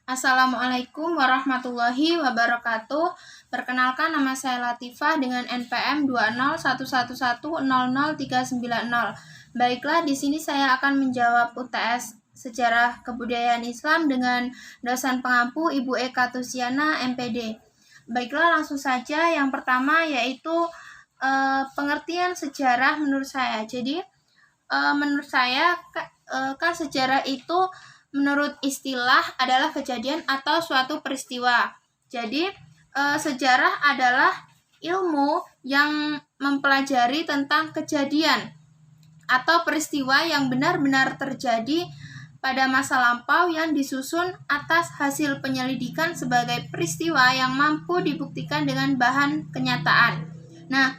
Assalamualaikum warahmatullahi wabarakatuh. Perkenalkan, nama saya Latifah dengan NPM 201110039. Baiklah, di sini saya akan menjawab UTS Sejarah Kebudayaan Islam dengan dosen pengampu Ibu Eka Tusiana, MPD. Baiklah, langsung saja. Yang pertama yaitu pengertian sejarah menurut saya. Jadi, menurut saya kan sejarah itu menurut istilah adalah kejadian atau suatu peristiwa. Jadi, sejarah adalah ilmu yang mempelajari tentang kejadian atau peristiwa yang benar-benar terjadi pada masa lampau yang disusun atas hasil penyelidikan sebagai peristiwa yang mampu dibuktikan dengan bahan kenyataan. Nah,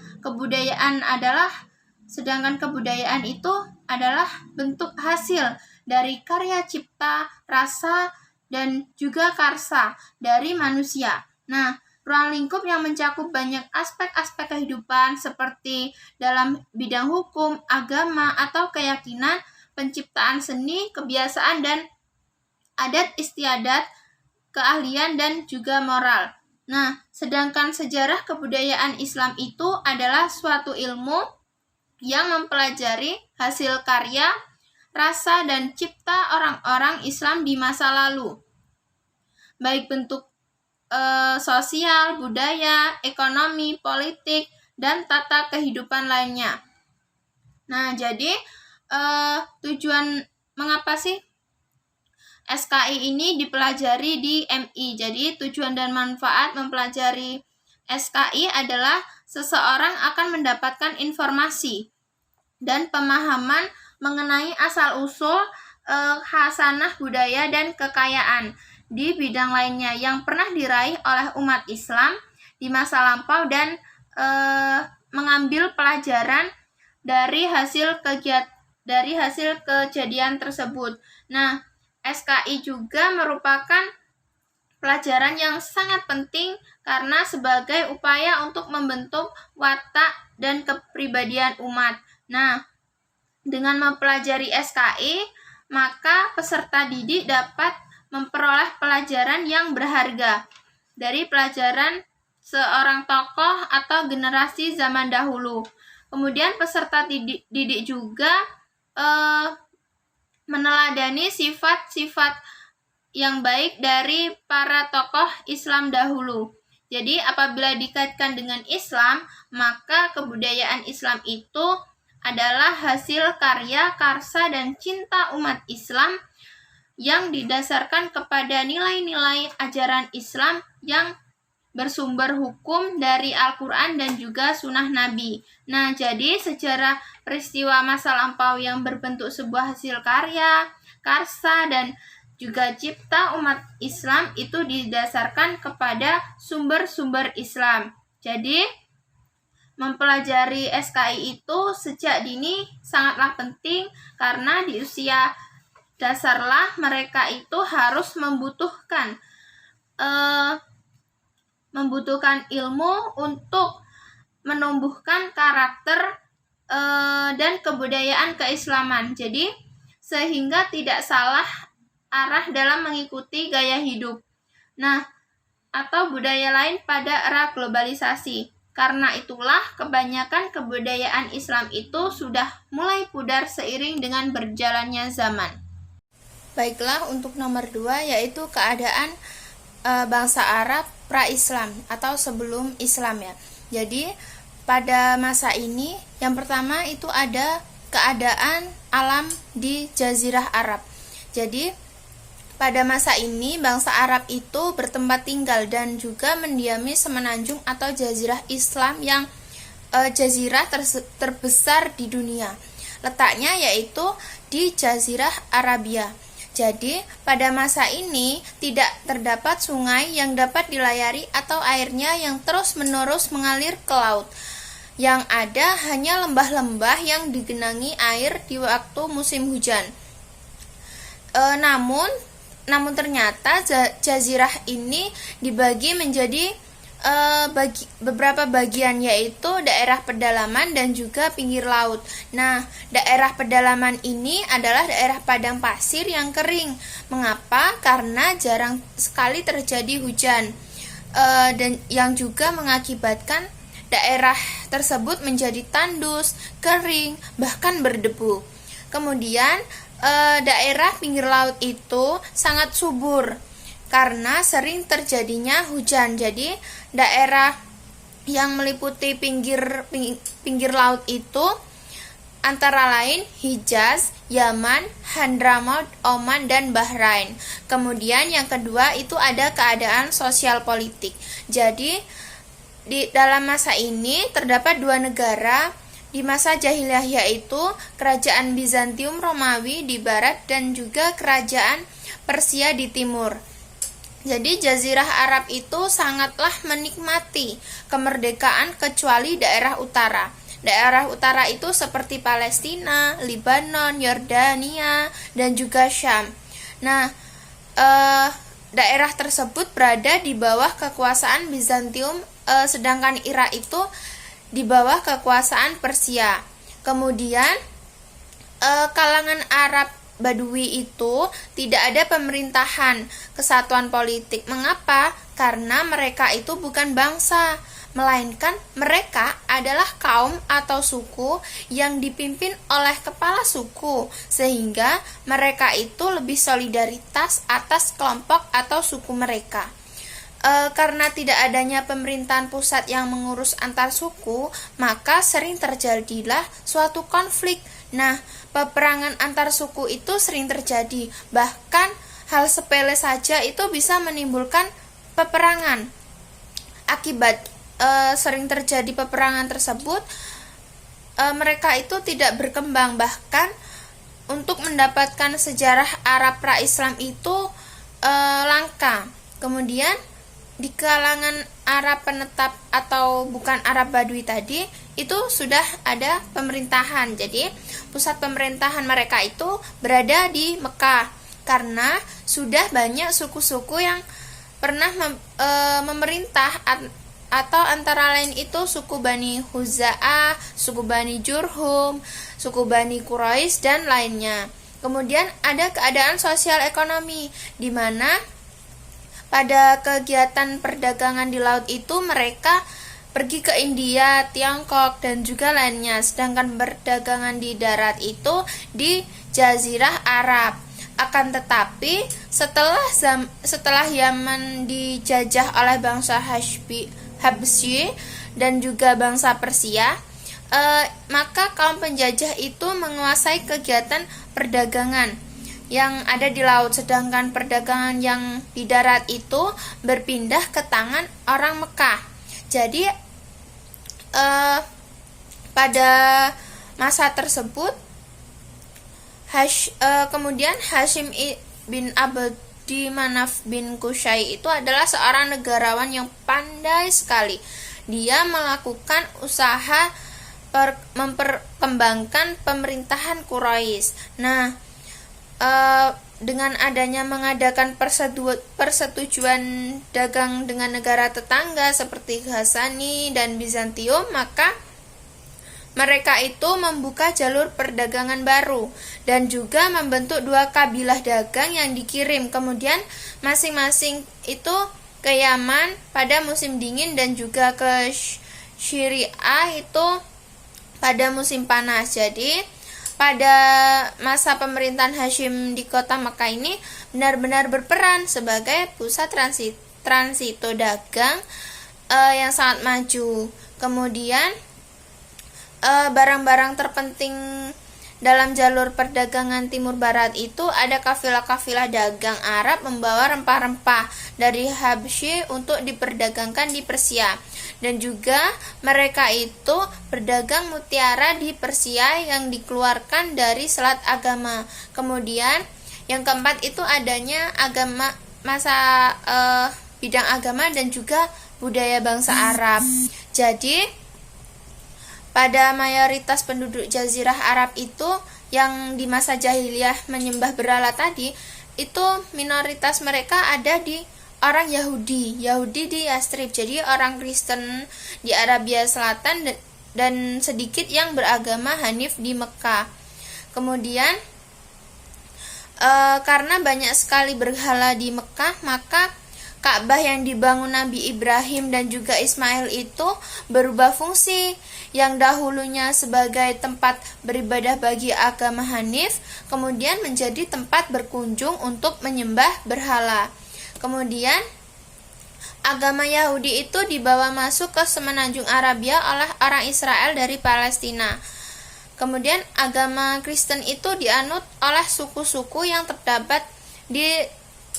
sedangkan kebudayaan itu adalah bentuk hasil dari karya cipta, rasa, dan juga karsa dari manusia. Nah, ruang lingkup yang mencakup banyak aspek-aspek kehidupan seperti dalam bidang hukum, agama, atau keyakinan, penciptaan seni, kebiasaan, dan adat istiadat, keahlian, dan juga moral. Nah, sedangkan sejarah kebudayaan Islam itu adalah suatu ilmu yang mempelajari hasil karya, rasa, dan cipta orang-orang Islam di masa lalu, baik bentuk sosial, budaya, ekonomi, politik, dan tata kehidupan lainnya. Nah, jadi tujuan mengapa sih SKI ini dipelajari di MI? Jadi, tujuan dan manfaat mempelajari SKI adalah seseorang akan mendapatkan informasi dan pemahaman mengenai asal-usul khasanah budaya dan kekayaan di bidang lainnya yang pernah diraih oleh umat Islam di masa lampau dan mengambil pelajaran dari hasil kejadian tersebut. Nah, SKI juga merupakan pelajaran yang sangat penting karena sebagai upaya untuk membentuk watak dan kepribadian umat. Nah, dengan mempelajari SKI, maka peserta didik dapat memperoleh pelajaran yang berharga dari pelajaran seorang tokoh atau generasi zaman dahulu. Kemudian peserta didik juga meneladani sifat-sifat yang baik dari para tokoh Islam dahulu. Jadi, apabila dikaitkan dengan Islam, maka kebudayaan Islam itu adalah hasil karya, karsa, dan cinta umat Islam yang didasarkan kepada nilai-nilai ajaran Islam yang bersumber hukum dari Al-Quran dan juga sunnah Nabi. Nah, jadi sejarah peristiwa masa lampau yang berbentuk sebuah hasil karya, karsa, dan juga cipta umat Islam itu didasarkan kepada sumber-sumber Islam. Jadi, mempelajari SKI itu sejak dini sangatlah penting karena di usia dasarlah mereka itu harus membutuhkan ilmu untuk menumbuhkan karakter dan kebudayaan keislaman. Jadi, sehingga tidak salah arah dalam mengikuti gaya hidup. Nah, atau budaya lain pada era globalisasi. Karena itulah kebanyakan kebudayaan Islam itu sudah mulai pudar seiring dengan berjalannya zaman. Baiklah, untuk nomor 2 yaitu keadaan bangsa Arab pra-Islam atau sebelum Islam ya. Jadi pada masa ini yang pertama itu ada keadaan alam di Jazirah Arab. Jadi pada masa ini, bangsa Arab itu bertempat tinggal dan juga mendiami semenanjung atau jazirah Islam yang jazirah terbesar di dunia. Letaknya yaitu di Jazirah Arabia. Jadi, pada masa ini tidak terdapat sungai yang dapat dilayari atau airnya yang terus-menerus mengalir ke laut. Yang ada hanya lembah-lembah yang digenangi air di waktu musim hujan. Namun ternyata jazirah ini dibagi menjadi beberapa bagian, yaitu daerah pedalaman dan juga pinggir laut. Nah, daerah pedalaman ini adalah daerah padang pasir yang kering. Mengapa? Karena jarang sekali terjadi hujan, dan yang juga mengakibatkan daerah tersebut menjadi tandus, kering, bahkan berdebu. Kemudian daerah pinggir laut itu sangat subur karena sering terjadinya hujan. Jadi daerah yang meliputi pinggir laut itu antara lain Hijaz, Yaman, Hadramaut, Oman, dan Bahrain. Kemudian yang kedua itu ada keadaan sosial politik. Jadi di dalam masa ini terdapat dua negara di masa jahiliyah, yaitu kerajaan Bizantium Romawi di barat dan juga kerajaan Persia di timur. Jadi Jazirah Arab itu sangatlah menikmati kemerdekaan kecuali daerah utara. Daerah utara itu seperti Palestina, Lebanon, Yordania, dan juga Syam. Nah, daerah tersebut berada di bawah kekuasaan Bizantium, sedangkan Irak itu di bawah kekuasaan Persia. Kemudian kalangan Arab Badui itu tidak ada pemerintahan kesatuan politik. Mengapa? Karena mereka itu bukan bangsa, melainkan mereka adalah kaum atau suku yang dipimpin oleh kepala suku, sehingga mereka itu lebih solidaritas atas kelompok atau suku mereka. Karena tidak adanya pemerintahan pusat yang mengurus antar suku, maka sering terjadilah suatu konflik. Nah, peperangan antar suku itu sering terjadi. Bahkan hal sepele saja itu bisa menimbulkan peperangan. Akibat sering terjadi peperangan tersebut, mereka itu tidak berkembang. Bahkan untuk mendapatkan sejarah Arab pra-Islam itu langka. Kemudian di kalangan Arab penetap atau bukan Arab Badui tadi itu sudah ada pemerintahan. Jadi pusat pemerintahan mereka itu berada di Mekah karena sudah banyak suku-suku yang pernah memerintah, atau antara lain itu suku Bani Huza'ah, suku Bani Jurhum, suku Bani Quraisy, dan lainnya. Kemudian ada keadaan sosial ekonomi di mana pada kegiatan perdagangan di laut itu mereka pergi ke India, Tiongkok, dan juga lainnya. Sedangkan perdagangan di darat itu di Jazirah Arab. Akan tetapi setelah Yaman dijajah oleh bangsa Habsyi dan juga bangsa Persia, maka kaum penjajah itu menguasai kegiatan perdagangan yang ada di laut, sedangkan perdagangan yang di darat itu berpindah ke tangan orang Mekah. Jadi pada masa tersebut kemudian Hashim bin Abdi Manaf bin Qusay itu adalah seorang negarawan yang pandai sekali. Dia melakukan usaha memperkembangkan pemerintahan Quraisy. Nah, dengan adanya mengadakan persetujuan dagang dengan negara tetangga seperti Ghasani dan Bizantium, maka mereka itu membuka jalur perdagangan baru dan juga membentuk dua kabilah dagang yang dikirim. Kemudian masing-masing itu ke Yaman pada musim dingin dan juga ke Syria itu pada musim panas. Jadi pada masa pemerintahan Hashim di kota Mekah ini benar-benar berperan sebagai pusat transito dagang yang sangat maju. Kemudian barang-barang terpenting dalam jalur perdagangan timur barat itu ada kafilah-kafilah dagang Arab membawa rempah-rempah dari Habsyi untuk diperdagangkan di Persia. Dan juga mereka itu berdagang mutiara di Persia yang dikeluarkan dari Selat Agama. Kemudian yang keempat itu adanya bidang agama dan juga budaya bangsa Arab. Jadi pada mayoritas penduduk Jazirah Arab itu yang di masa jahiliyah menyembah berhala tadi, itu minoritas mereka ada di orang Yahudi di Yastrib, jadi orang Kristen di Arabia Selatan, dan sedikit yang beragama Hanif di Mekah. Kemudian karena banyak sekali berhala di Mekah, maka Ka'bah yang dibangun Nabi Ibrahim dan juga Ismail itu berubah fungsi, yang dahulunya sebagai tempat beribadah bagi agama Hanif, kemudian menjadi tempat berkunjung untuk menyembah berhala. Kemudian agama Yahudi itu dibawa masuk ke semenanjung Arabia oleh orang Israel dari Palestina. Kemudian agama Kristen itu dianut oleh suku-suku yang terdapat di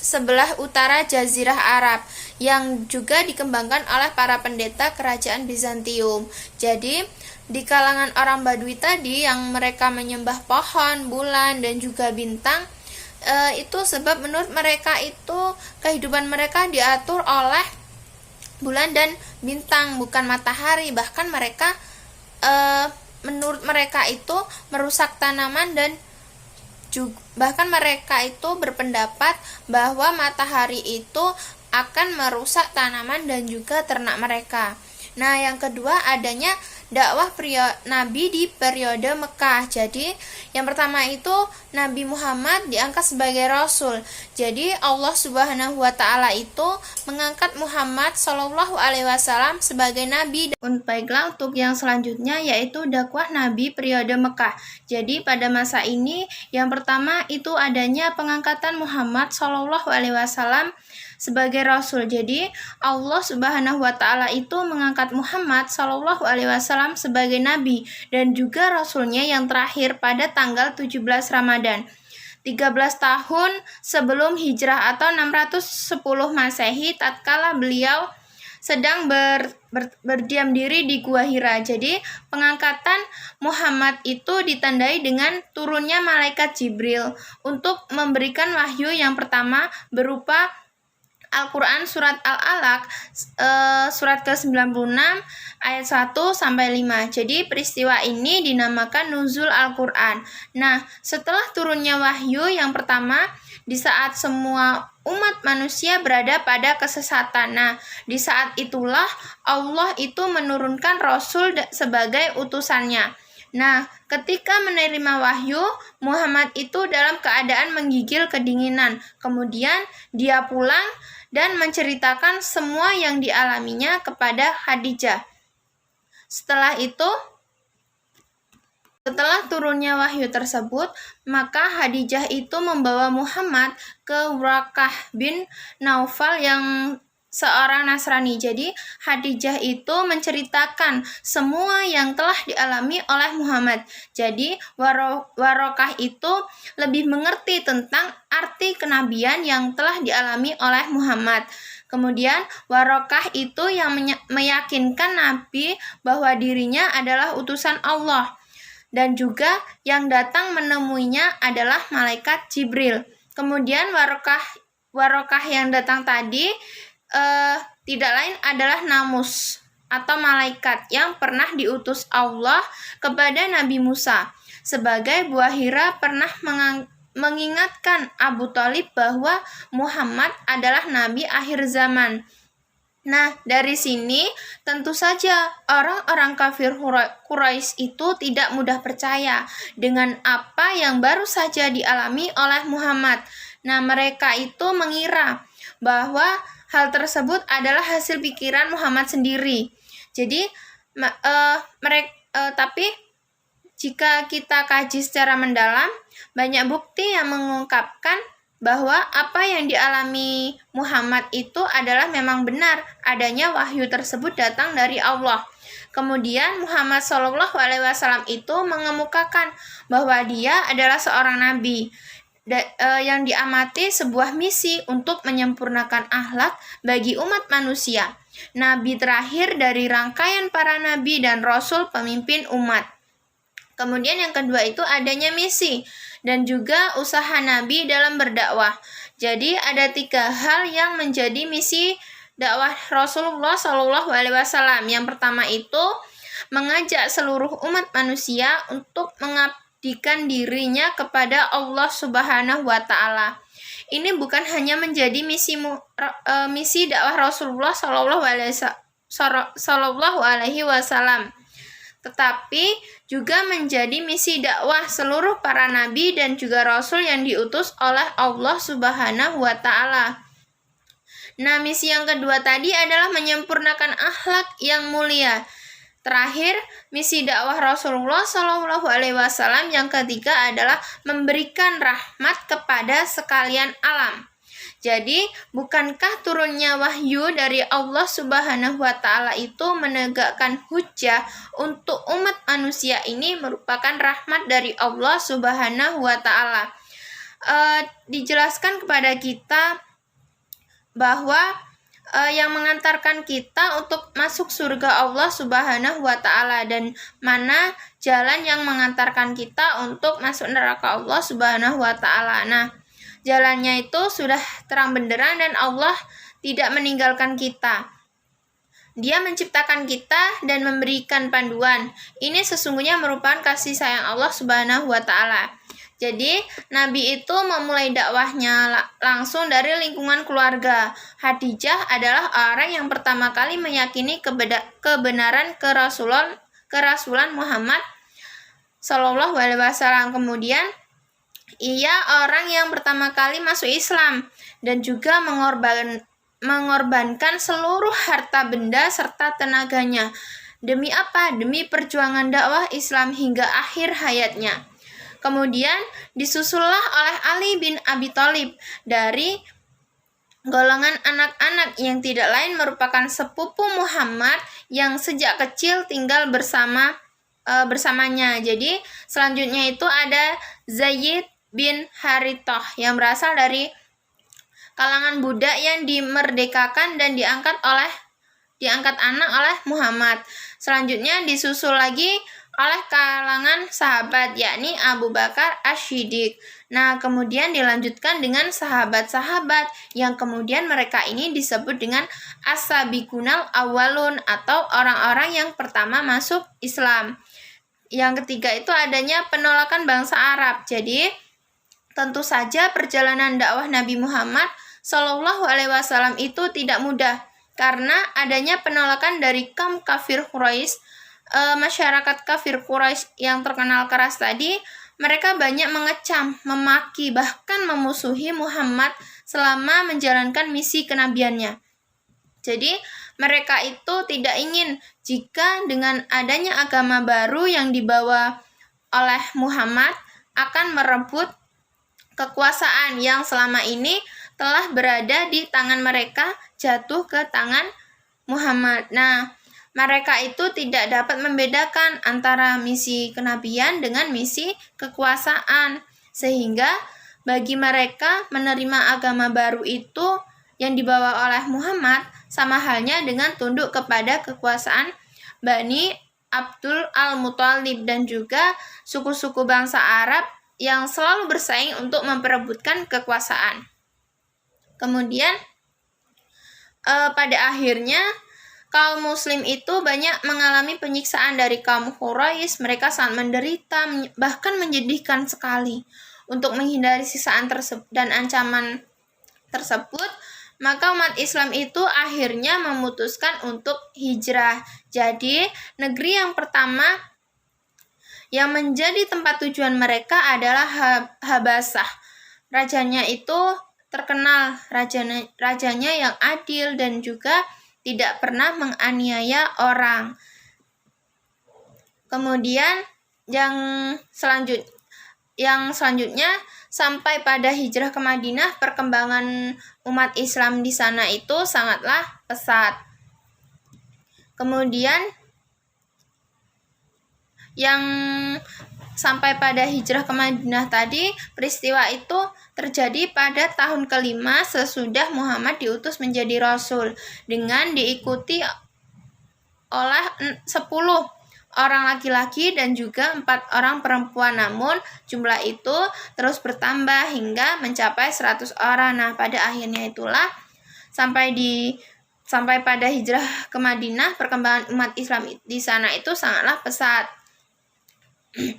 sebelah utara Jazirah Arab, yang juga dikembangkan oleh para pendeta kerajaan Bizantium. Jadi di kalangan orang Badui tadi yang mereka menyembah pohon, bulan, dan juga bintang, itu sebab menurut mereka itu kehidupan mereka diatur oleh bulan dan bintang, bukan matahari. Bahkan mereka menurut mereka itu merusak tanaman, dan bahkan mereka itu berpendapat bahwa matahari itu akan merusak tanaman dan juga ternak mereka. Nah, yang kedua adanya dakwah Nabi di periode Mekah. Jadi yang pertama itu Nabi Muhammad diangkat sebagai Rasul. Jadi Allah Subhanahu wa Ta'ala itu mengangkat Muhammad Shallallahu Alaihi Wasallam sebagai Nabi. Baiklah, untuk yang selanjutnya yaitu dakwah Nabi periode Mekah. Jadi pada masa ini yang pertama itu adanya pengangkatan Muhammad Shallallahu Alaihi Wasallam sebagai Rasul. Jadi Allah Subhanahu wa Ta'ala itu mengangkat Muhammad Shallallahu Alaihi Wasallam sebagai Nabi dan juga Rasulnya yang terakhir pada tanggal 17 Ramadan 13 tahun sebelum hijrah atau 610 Masehi, tatkala beliau sedang berdiam diri di Gua Hira. Jadi pengangkatan Muhammad itu ditandai dengan turunnya malaikat Jibril untuk memberikan wahyu yang pertama berupa Al-Quran surat Al-Alaq surat ke-96 ayat 1 sampai 5. Jadi peristiwa ini dinamakan nuzul Al-Quran. Nah, setelah turunnya wahyu yang pertama, di saat semua umat manusia berada pada kesesatan. Nah, di saat itulah Allah itu menurunkan Rasul sebagai utusannya. Nah, ketika menerima wahyu, Muhammad itu dalam keadaan menggigil kedinginan. Kemudian dia pulang dan menceritakan semua yang dialaminya kepada Khadijah. Setelah turunnya wahyu tersebut, maka Khadijah itu membawa Muhammad ke Waraqah bin Naufal yang seorang Nasrani. Jadi Khadijah itu menceritakan semua yang telah dialami oleh Muhammad. Jadi Waraqah itu lebih mengerti tentang arti kenabian yang telah dialami oleh Muhammad. Kemudian Waraqah itu yang meyakinkan Nabi bahwa dirinya adalah utusan Allah, dan juga yang datang menemuinya adalah malaikat Jibril. Kemudian Waraqah yang datang tadi tidak lain adalah Namus atau malaikat yang pernah diutus Allah kepada Nabi Musa. Sebagai buah Hira pernah mengingatkan Abu Thalib bahwa Muhammad adalah Nabi akhir zaman. Nah, dari sini tentu saja orang-orang kafir Quraisy itu tidak mudah percaya dengan apa yang baru saja dialami oleh Muhammad. Nah, mereka itu mengira bahwa hal tersebut adalah hasil pikiran Muhammad sendiri. Jadi, tapi jika kita kaji secara mendalam, banyak bukti yang mengungkapkan bahwa apa yang dialami Muhammad itu adalah memang benar, adanya wahyu tersebut datang dari Allah. Kemudian Muhammad SAW itu mengemukakan bahwa dia adalah seorang nabi yang diamati sebuah misi untuk menyempurnakan akhlak bagi umat manusia. Nabi terakhir dari rangkaian para nabi dan rasul pemimpin umat. Kemudian yang kedua itu adanya misi dan juga usaha Nabi dalam berdakwah. Jadi ada 3 hal yang menjadi misi dakwah Rasulullah SAW. Yang pertama itu mengajak seluruh umat manusia untuk mengabdikan dirinya kepada Allah Subhanahu wa Ta'ala. ini bukan hanya menjadi misi dakwah Rasulullah Shallallahu Alaihi Wasallam, tetapi juga menjadi misi dakwah seluruh para nabi dan juga rasul yang diutus oleh Allah Subhanahu wa taala. Nah, misi yang kedua tadi adalah menyempurnakan akhlak yang mulia. Terakhir, misi dakwah Rasulullah Shallallahu Alaihi Wasallam yang ketiga adalah memberikan rahmat kepada sekalian alam. Jadi, bukankah turunnya wahyu dari Allah Subhanahu wa taala itu menegakkan hujjah untuk umat manusia ini merupakan rahmat dari Allah Subhanahu wa taala? Dijelaskan kepada kita bahwa yang mengantarkan kita untuk masuk surga Allah Subhanahu wa taala dan mana jalan yang mengantarkan kita untuk masuk neraka Allah Subhanahu wa taala. Nah, jalannya itu sudah terang benderang dan Allah tidak meninggalkan kita. Dia menciptakan kita dan memberikan panduan. Ini sesungguhnya merupakan kasih sayang Allah Subhanahu wa taala. Jadi, Nabi itu memulai dakwahnya langsung dari lingkungan keluarga. Khadijah adalah orang yang pertama kali meyakini kebenaran kerasulan Muhammad Shallallahu Alaihi Wasallam. Kemudian, ia orang yang pertama kali masuk Islam dan juga mengorbankan seluruh harta benda serta tenaganya. Demi apa? Demi perjuangan dakwah Islam hingga akhir hayatnya. Kemudian disusullah oleh Ali bin Abi Thalib dari golongan anak-anak yang tidak lain merupakan sepupu Muhammad yang sejak kecil tinggal bersamanya. Jadi selanjutnya itu ada Zaid bin Harithah yang berasal dari kalangan budak yang dimerdekakan dan diangkat anak oleh Muhammad. Selanjutnya disusul lagi oleh kalangan sahabat, yakni Abu Bakar As-Siddiq. Nah, kemudian dilanjutkan dengan sahabat-sahabat yang kemudian mereka ini disebut dengan as-sabiqunal awwalun atau orang-orang yang pertama masuk Islam. Yang ketiga itu adanya penolakan bangsa Arab. Jadi, tentu saja perjalanan dakwah Nabi Muhammad Shallallahu Alaihi Wasallam itu tidak mudah karena adanya penolakan dari kaum kafir Quraisy. Masyarakat kafir Quraisy yang terkenal keras tadi, mereka banyak mengecam, memaki, bahkan memusuhi Muhammad selama menjalankan misi kenabiannya. Jadi, mereka itu tidak ingin jika dengan adanya agama baru yang dibawa oleh Muhammad akan merebut kekuasaan yang selama ini telah berada di tangan mereka jatuh ke tangan Muhammad. Nah, mereka itu tidak dapat membedakan antara misi kenabian dengan misi kekuasaan. Sehingga bagi mereka menerima agama baru itu yang dibawa oleh Muhammad sama halnya dengan tunduk kepada kekuasaan Bani Abdul Al-Muthalib dan juga suku-suku bangsa Arab yang selalu bersaing untuk memperebutkan kekuasaan. Kemudian pada akhirnya kaum muslim itu banyak mengalami penyiksaan dari kaum Quraisy. Mereka sangat menderita, bahkan menyedihkan sekali. Untuk menghindari siksaan dan ancaman tersebut, maka umat Islam itu akhirnya memutuskan untuk hijrah. Jadi, negeri yang pertama yang menjadi tempat tujuan mereka adalah Habasah. Rajanya itu terkenal, rajanya yang adil dan juga tidak pernah menganiaya orang. Kemudian yang selanjutnya sampai pada hijrah ke Madinah, perkembangan umat Islam di sana itu sangatlah pesat. Kemudian yang sampai pada hijrah ke Madinah tadi, peristiwa itu terjadi pada tahun kelima sesudah Muhammad diutus menjadi Rasul dengan diikuti oleh 10 orang laki-laki dan juga 4 orang perempuan. Namun jumlah itu terus bertambah hingga mencapai 100 orang. Nah, pada akhirnya itulah sampai pada hijrah ke Madinah, perkembangan umat Islam di sana itu sangatlah pesat.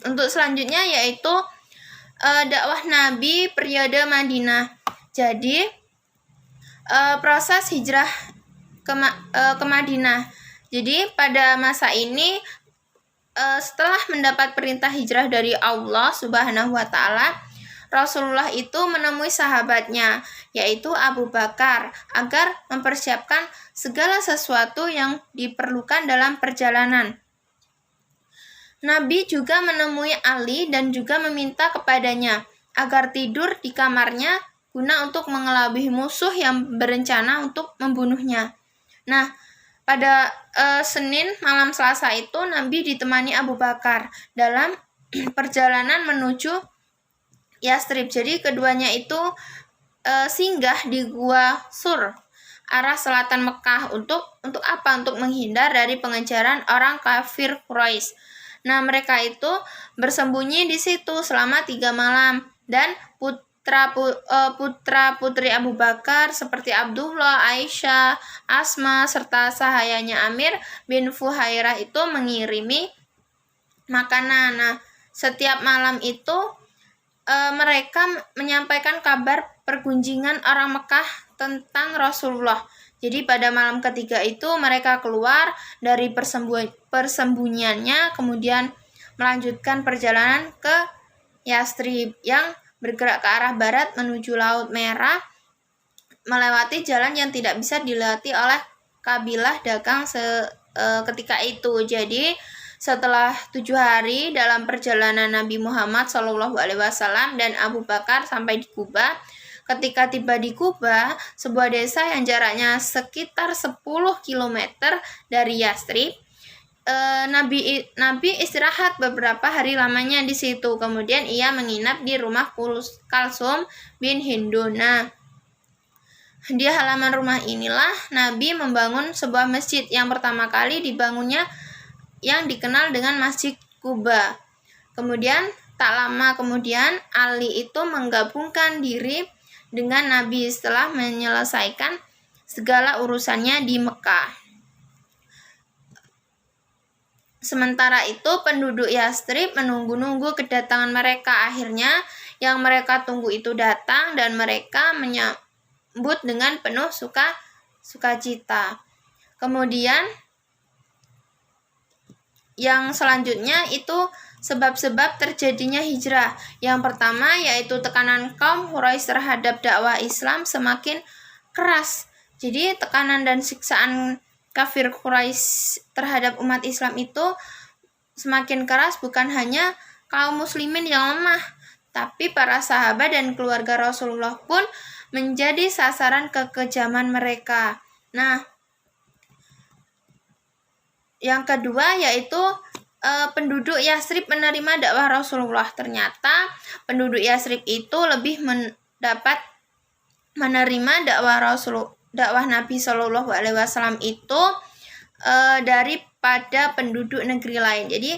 Untuk selanjutnya yaitu dakwah Nabi periode Madinah. Jadi proses hijrah ke Madinah. Jadi pada masa ini setelah mendapat perintah hijrah dari Allah Subhanahu wa taala, Rasulullah itu menemui sahabatnya, yaitu Abu Bakar, agar mempersiapkan segala sesuatu yang diperlukan dalam perjalanan. Nabi juga menemui Ali dan juga meminta kepadanya agar tidur di kamarnya guna untuk mengelabui musuh yang berencana untuk membunuhnya. Nah, pada Senin malam Selasa itu Nabi ditemani Abu Bakar dalam perjalanan menuju Yastrib. Jadi keduanya itu singgah di Gua Sur, arah selatan Mekah. Untuk apa? Untuk menghindar dari pengejaran orang kafir Quraisy. Nah, mereka itu bersembunyi di situ selama 3 malam, dan putra-putri Abu Bakar seperti Abdullah, Aisyah, Asma, serta sahayanya Amir bin Fuhairah itu mengirimi makanan. Nah, setiap malam itu mereka menyampaikan kabar pergunjingan orang Mekah tentang Rasulullah. Jadi pada malam ketiga itu mereka keluar dari persembunyiannya, kemudian melanjutkan perjalanan ke Yastrib yang bergerak ke arah barat menuju Laut Merah, melewati jalan yang tidak bisa dilewati oleh kabilah dagang ketika itu. Jadi setelah 7 hari dalam perjalanan Nabi Muhammad SAW dan Abu Bakar sampai di Kuba. Ketika tiba di Kuba, sebuah desa yang jaraknya sekitar 10 km dari Yastrib, Nabi istirahat beberapa hari lamanya di situ. Kemudian ia menginap di rumah Kalsum bin Hindun. Nah, di halaman rumah inilah Nabi membangun sebuah masjid yang pertama kali dibangunnya, yang dikenal dengan Masjid Kuba. Kemudian tak lama kemudian Ali itu menggabungkan diri dengan Nabi setelah menyelesaikan segala urusannya di Mekah. Sementara itu penduduk Yastrib menunggu-nunggu kedatangan mereka. Akhirnya yang mereka tunggu itu datang dan mereka menyambut dengan penuh sukacita. Kemudian yang selanjutnya itu sebab-sebab terjadinya hijrah. Yang pertama yaitu tekanan kaum Quraisy terhadap dakwah Islam semakin keras. Jadi tekanan dan siksaan kafir Quraisy terhadap umat Islam itu semakin keras. Bukan hanya kaum muslimin yang lemah, tapi para sahabat dan keluarga Rasulullah pun menjadi sasaran kekejaman mereka. Nah, yang kedua yaitu penduduk Yastrib menerima dakwah Rasulullah. Ternyata penduduk Yastrib itu lebih menerima dakwah Nabi Shallallahu Alaihi Wasallam itu daripada penduduk negeri lain. Jadi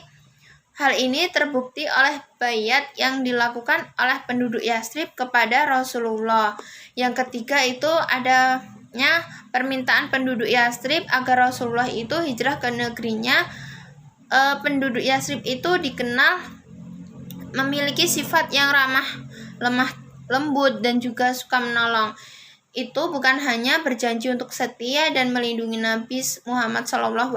hal ini terbukti oleh baiat yang dilakukan oleh penduduk Yastrib kepada Rasulullah. Yang ketiga itu adanya permintaan penduduk Yastrib agar Rasulullah itu hijrah ke negerinya. Penduduk Yastrib itu dikenal memiliki sifat yang ramah, lemah lembut, dan juga suka menolong. Itu bukan hanya berjanji untuk setia dan melindungi Nabi Muhammad SAW.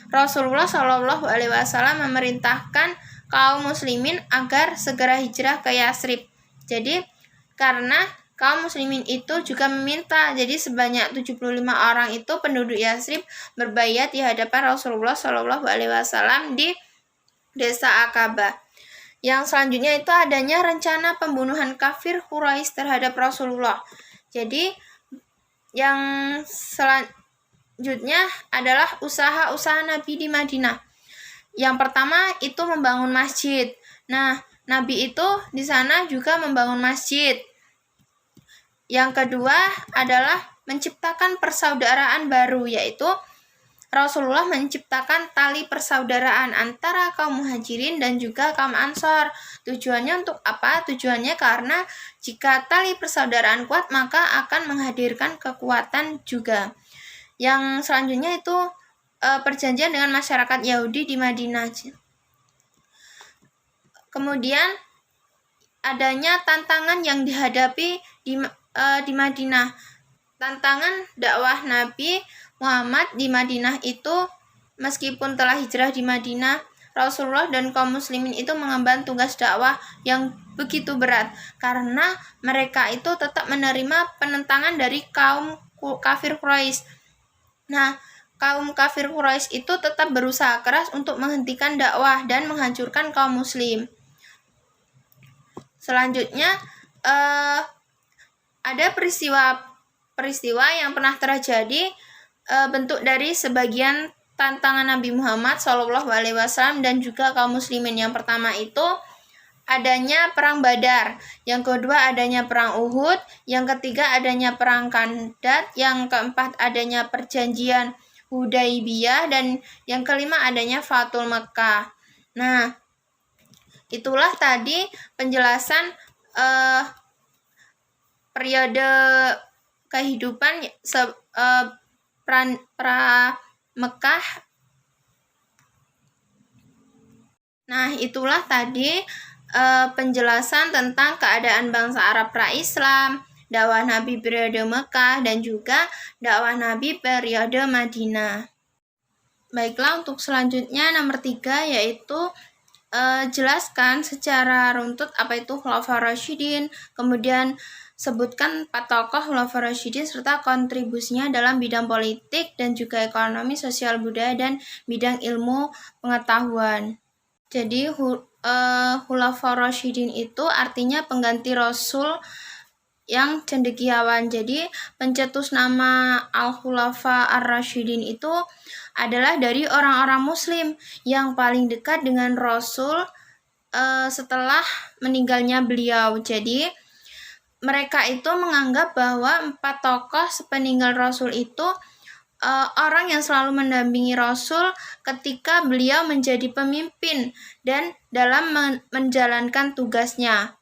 Rasulullah SAW memerintahkan kaum muslimin agar segera hijrah ke Yastrib. Jadi karena kaum muslimin itu juga meminta, jadi sebanyak 75 orang itu penduduk Yastrib berbaiat di hadapan Rasulullah SAW di desa Aqabah. Yang selanjutnya itu adanya rencana pembunuhan kafir Quraisy terhadap Rasulullah. Jadi yang selanjutnya adalah usaha-usaha Nabi di Madinah. Yang pertama itu membangun masjid. Nah, Nabi itu di sana juga membangun masjid. Yang kedua adalah menciptakan persaudaraan baru, yaitu Rasulullah menciptakan tali persaudaraan antara kaum muhajirin dan juga kaum ansor. Tujuannya untuk apa? Tujuannya karena jika tali persaudaraan kuat, maka akan menghadirkan kekuatan juga. Yang selanjutnya itu perjanjian dengan masyarakat Yahudi di Madinah. Kemudian adanya tantangan yang dihadapi di Madinah. Tantangan dakwah Nabi Muhammad di Madinah itu, meskipun telah hijrah di Madinah, Rasulullah dan kaum muslimin itu mengemban tugas dakwah yang begitu berat karena mereka itu tetap menerima penentangan dari kaum kafir Quraisy. Nah, kaum kafir Quraisy itu tetap berusaha keras untuk menghentikan dakwah dan menghancurkan kaum muslim. Selanjutnya ada peristiwa yang pernah terjadi, bentuk dari sebagian tantangan Nabi Muhammad SAW dan juga kaum muslimin. Yang pertama itu adanya perang Badar, yang kedua adanya perang Uhud, yang ketiga adanya perang Kandat, yang keempat adanya perjanjian Hudaibiyah, dan yang kelima adanya Fathul Makkah. Nah, itulah tadi penjelasan periode kehidupan pra Mekah. Nah, itulah tadi penjelasan tentang keadaan bangsa Arab pra-Islam, dakwah Nabi periode Mekah, dan juga dakwah Nabi periode Madinah. Baiklah, untuk selanjutnya nomor 3 yaitu jelaskan secara runtut apa itu Khulafaur Rasyidin, kemudian sebutkan 4 tokoh Khulafaur Rasyidin serta kontribusinya dalam bidang politik dan juga ekonomi, sosial budaya, dan bidang ilmu pengetahuan. Jadi Khulafaur Rasyidin itu artinya pengganti Rasul yang cendekiawan. Jadi pencetus nama Al-Khulafa Ar-Rasyidin itu adalah dari orang-orang muslim yang paling dekat dengan Rasul setelah meninggalnya beliau. Jadi mereka itu menganggap bahwa 4 tokoh sepeninggal Rasul itu orang yang selalu mendampingi Rasul ketika beliau menjadi pemimpin dan dalam menjalankan tugasnya.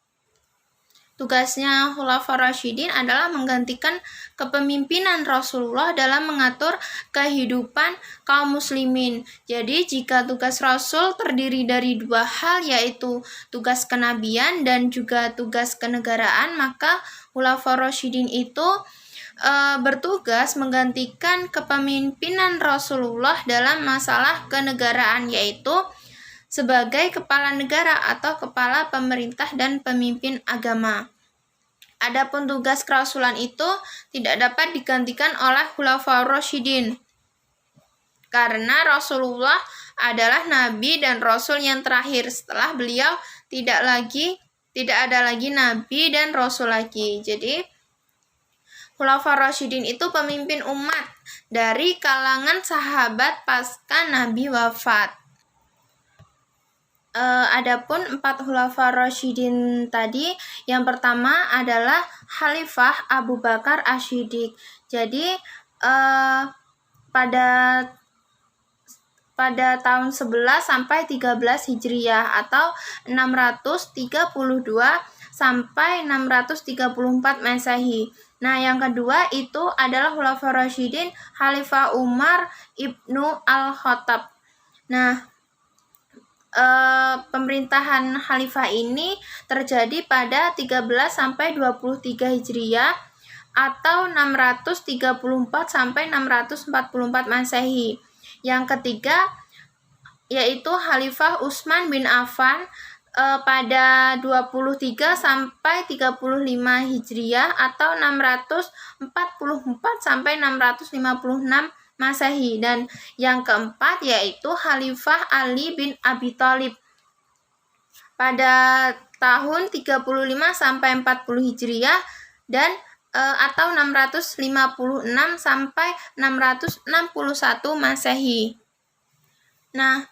Tugasnya Khulafaur Rasyidin adalah menggantikan kepemimpinan Rasulullah dalam mengatur kehidupan kaum muslimin. Jadi jika tugas Rasul terdiri dari 2 hal, yaitu tugas kenabian dan juga tugas kenegaraan, maka Khulafaur Rasyidin itu bertugas menggantikan kepemimpinan Rasulullah dalam masalah kenegaraan, yaitu sebagai kepala negara atau kepala pemerintah dan pemimpin agama. Adapun tugas kerasulan itu tidak dapat digantikan oleh Khulafaur Rasyidin karena Rasulullah adalah nabi dan rasul yang terakhir. Setelah beliau tidak ada lagi nabi dan rasul lagi. Jadi Khulafaur Rasyidin itu pemimpin umat dari kalangan sahabat pasca Nabi wafat. Adapun 4 Khulafaur Rasyidin tadi, yang pertama adalah Khalifah Abu Bakar Asy-Syiddiq. Jadi pada tahun 11 sampai 13 Hijriah atau 632 sampai 634 Masehi. Nah, yang kedua itu adalah Khulafaur Rasyidin Khalifah Umar Ibnu Al-Khattab. Nah, pemerintahan khalifah ini terjadi pada 13 sampai 23 Hijriah atau 634 sampai 644 Masehi. Yang ketiga yaitu Khalifah Utsman bin Affan pada 23 sampai 35 Hijriah atau 644 sampai 656 Masehi. Dan yang keempat yaitu Khalifah Ali bin Abi Thalib pada tahun 35 sampai 40 Hijriah dan atau 656 sampai 661 Masehi. Nah,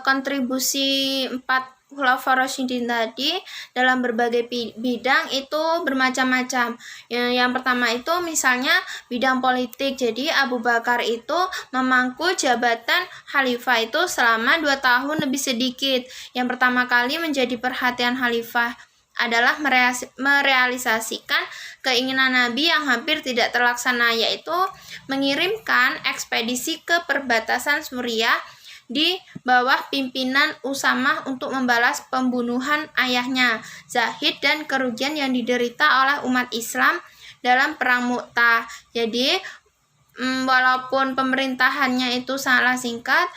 kontribusi 4 Khulafaur Rasyidin tadi dalam berbagai bidang itu bermacam-macam. Yang pertama itu misalnya bidang politik. Jadi Abu Bakar itu memangku jabatan khalifah itu selama 2 tahun lebih sedikit. Yang pertama kali menjadi perhatian khalifah adalah merealisasikan keinginan Nabi yang hampir tidak terlaksana, yaitu mengirimkan ekspedisi ke perbatasan Suriah di bawah pimpinan Usamah untuk membalas pembunuhan ayahnya, Zahid, dan kerugian yang diderita oleh umat Islam dalam Perang Mu'tah. Jadi, walaupun pemerintahannya itu sangatlah singkat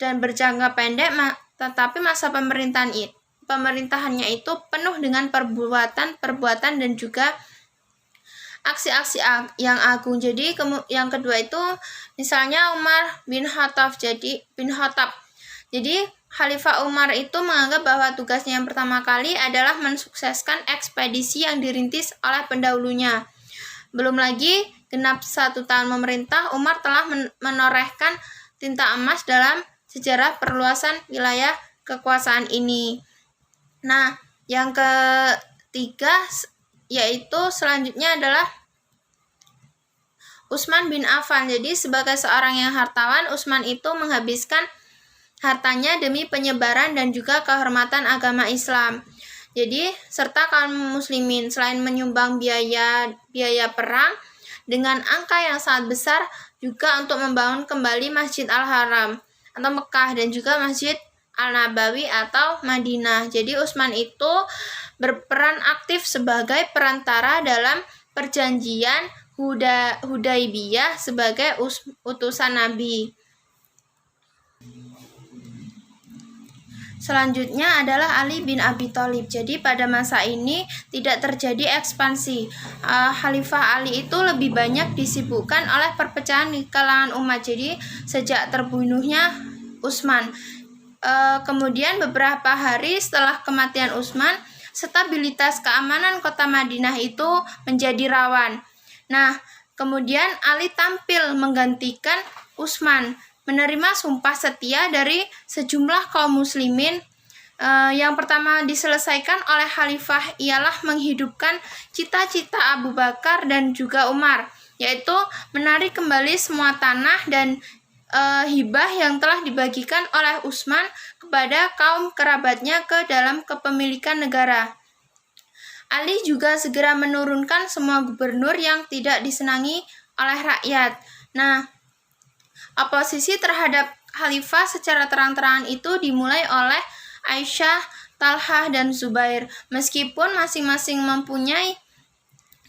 dan berjangka pendek, tetapi masa pemerintahannya itu penuh dengan perbuatan dan juga aksi-aksi yang agung. Jadi yang kedua itu misalnya Umar bin Khattab. Jadi Khalifah Umar itu menganggap bahwa tugasnya yang pertama kali adalah mensukseskan ekspedisi yang dirintis oleh pendahulunya. Belum lagi genap 1 tahun memerintah, Umar telah menorehkan tinta emas dalam sejarah perluasan wilayah kekuasaan ini. Nah, yang ketiga yaitu selanjutnya adalah Utsman bin Affan. Jadi sebagai seorang yang hartawan, Utsman itu menghabiskan hartanya demi penyebaran dan juga kehormatan agama Islam. Jadi serta kaum muslimin, selain menyumbang biaya perang dengan angka yang sangat besar juga untuk membangun kembali Masjid Al-Haram atau Mekah dan juga Masjid Al-Nabawi atau Madinah. Jadi Utsman itu berperan aktif sebagai perantara dalam perjanjian Hudaibiyah sebagai utusan Nabi. Selanjutnya adalah Ali bin Abi Thalib. Jadi pada masa ini tidak terjadi ekspansi. Khalifah Ali itu lebih banyak disibukkan oleh perpecahan di kalangan umat. Jadi sejak terbunuhnya Utsman, kemudian beberapa hari setelah kematian Utsman, stabilitas keamanan kota Madinah itu menjadi rawan. Nah, kemudian Ali tampil menggantikan Utsman, menerima sumpah setia dari sejumlah kaum muslimin. Yang pertama diselesaikan oleh khalifah ialah menghidupkan cita-cita Abu Bakar dan juga Umar, yaitu menarik kembali semua tanah dan hibah yang telah dibagikan oleh Utsman kepada kaum kerabatnya ke dalam kepemilikan negara. Ali juga segera menurunkan semua gubernur yang tidak disenangi oleh rakyat. Nah, oposisi terhadap khalifah secara terang-terangan itu dimulai oleh Aisyah, Talhah, dan Zubair. Meskipun masing-masing mempunyai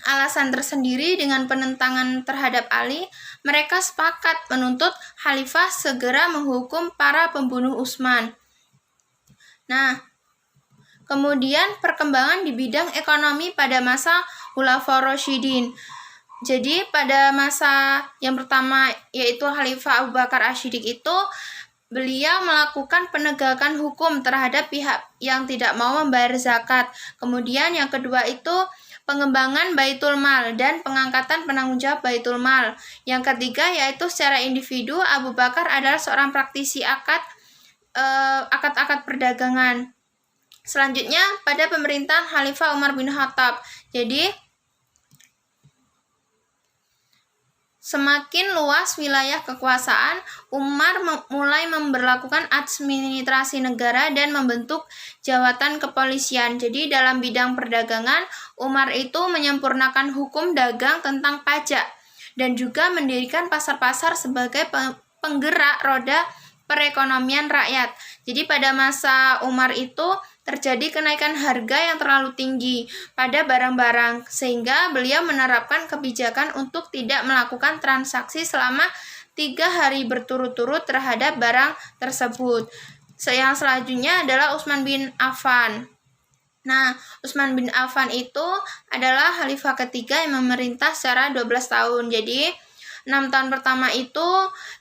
alasan tersendiri dengan penentangan terhadap Ali, mereka sepakat menuntut khalifah segera menghukum para pembunuh Utsman. Nah, kemudian perkembangan di bidang ekonomi pada masa Khulafaur Rasyidin. Jadi pada masa yang pertama yaitu Khalifah Abu Bakar Asy-Siddiq itu beliau melakukan penegakan hukum terhadap pihak yang tidak mau membayar zakat. Kemudian yang kedua itu pengembangan Baitul Mal dan pengangkatan penanggung jawab Baitul Mal. Yang ketiga yaitu secara individu Abu Bakar adalah seorang praktisi akad perdagangan. Selanjutnya pada pemerintahan Khalifah Umar bin Khattab. Jadi semakin luas wilayah kekuasaan, Umar mulai memberlakukan administrasi negara dan membentuk jawatan kepolisian. Jadi dalam bidang perdagangan, Umar itu menyempurnakan hukum dagang tentang pajak dan juga mendirikan pasar-pasar sebagai penggerak roda perekonomian rakyat. Jadi pada masa Umar itu terjadi kenaikan harga yang terlalu tinggi pada barang-barang, sehingga beliau menerapkan kebijakan untuk tidak melakukan transaksi selama 3 hari berturut-turut terhadap barang tersebut. Yang selanjutnya adalah Utsman bin Affan. Nah, Utsman bin Affan itu adalah khalifah ketiga yang memerintah secara 12 tahun. Jadi 6 tahun pertama itu